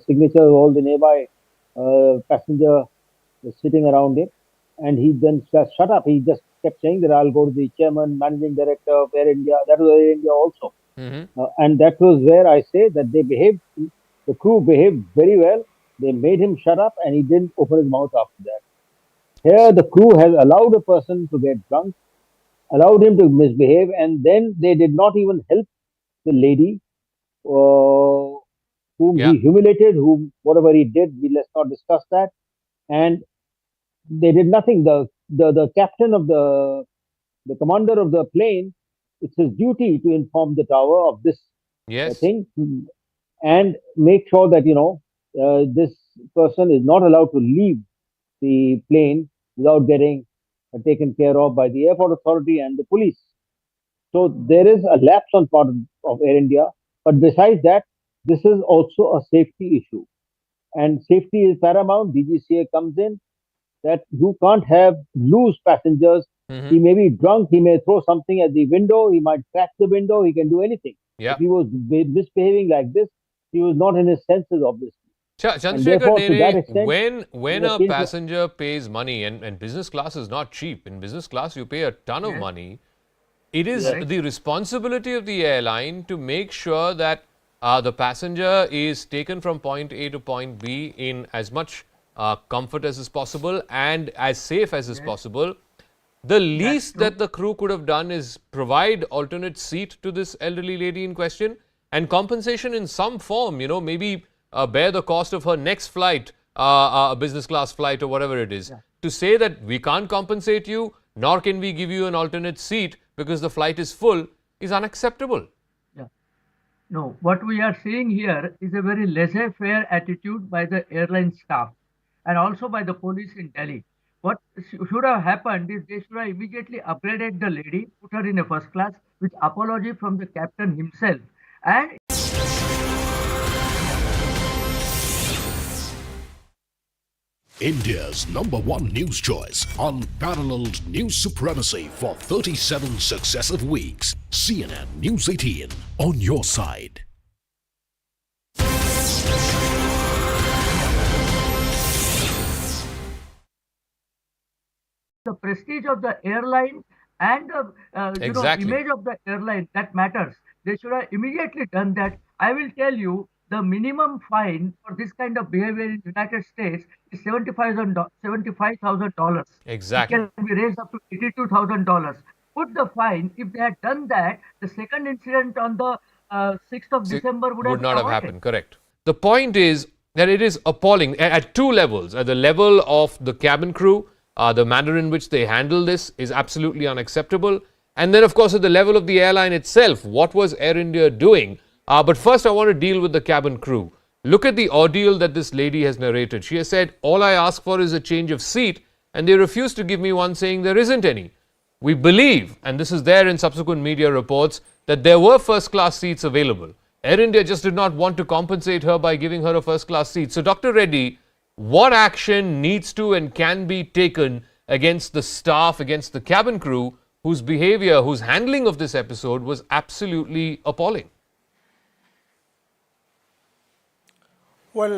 signatures of all the nearby passenger sitting around it. And he then shut up. He just kept saying that I'll go to the chairman, managing director of Air India. That was Air India also. And that was where I say that the crew behaved very well. They made him shut up and he didn't open his mouth after that. Here, the crew has allowed a person to get drunk, allowed him to misbehave, and then they did not even help the lady whom he humiliated, whom whatever he did, let's not discuss that. And they did nothing. The captain of the commander of the plane, it's his duty to inform the tower of this thing and make sure that, this person is not allowed to leave the plane without getting taken care of by the airport authority and the police. So there is a lapse on part of Air India. But besides that, this is also a safety issue. And safety is paramount. DGCA comes in that you can't have loose passengers. He may be drunk. He may throw something at the window. He might crack the window. He can do anything. If he was misbehaving like this, he was not in his senses, obviously. Chandrasekhar, when a passenger pays money, and business class is not cheap. In business class, you pay a ton of money. It is the responsibility of the airline to make sure that the passenger is taken from point A to point B in as much comfort as is possible and as safe as is possible. The least that the crew could have done is provide alternate seat to this elderly lady in question and compensation in some form, maybe bear the cost of her next flight, a business class flight or whatever it is. To say that we can't compensate you, nor can we give you an alternate seat because the flight is full is unacceptable. No, what we are seeing here is a very laissez-faire attitude by the airline staff and also by the police in Delhi. What should have happened is they should have immediately upgraded the lady, put her in a first class with apology from the captain himself. And India's #1 news choice, unparalleled news supremacy for 37 successive weeks. CNN News 18 on your side. the prestige of the airline and Exactly. image of the airline that matters. They should have immediately done that. I will tell you, the minimum fine for this kind of behavior in United States is $75,000. It Exactly. can be raised up to $82,000. Put the fine. If they had done that, the second incident on the 6th of December would have been not have avoided. happened. Correct. The point is that it is appalling at two levels. At the level of the cabin crew, the manner in which they handle this is absolutely unacceptable. And then, of course, at the level of the airline itself, what was Air India doing? But first, I want to deal with the cabin crew. Look at the ordeal that this lady has narrated. She has said, all I ask for is a change of seat, and they refuse to give me one, saying there isn't any. We believe, and this is there in subsequent media reports, that there were first-class seats available. Air India just did not want to compensate her by giving her a first-class seat. So, Dr. Reddy, what action needs to and can be taken against the staff, against the cabin crew, whose behavior, whose handling of this episode was absolutely appalling? Well,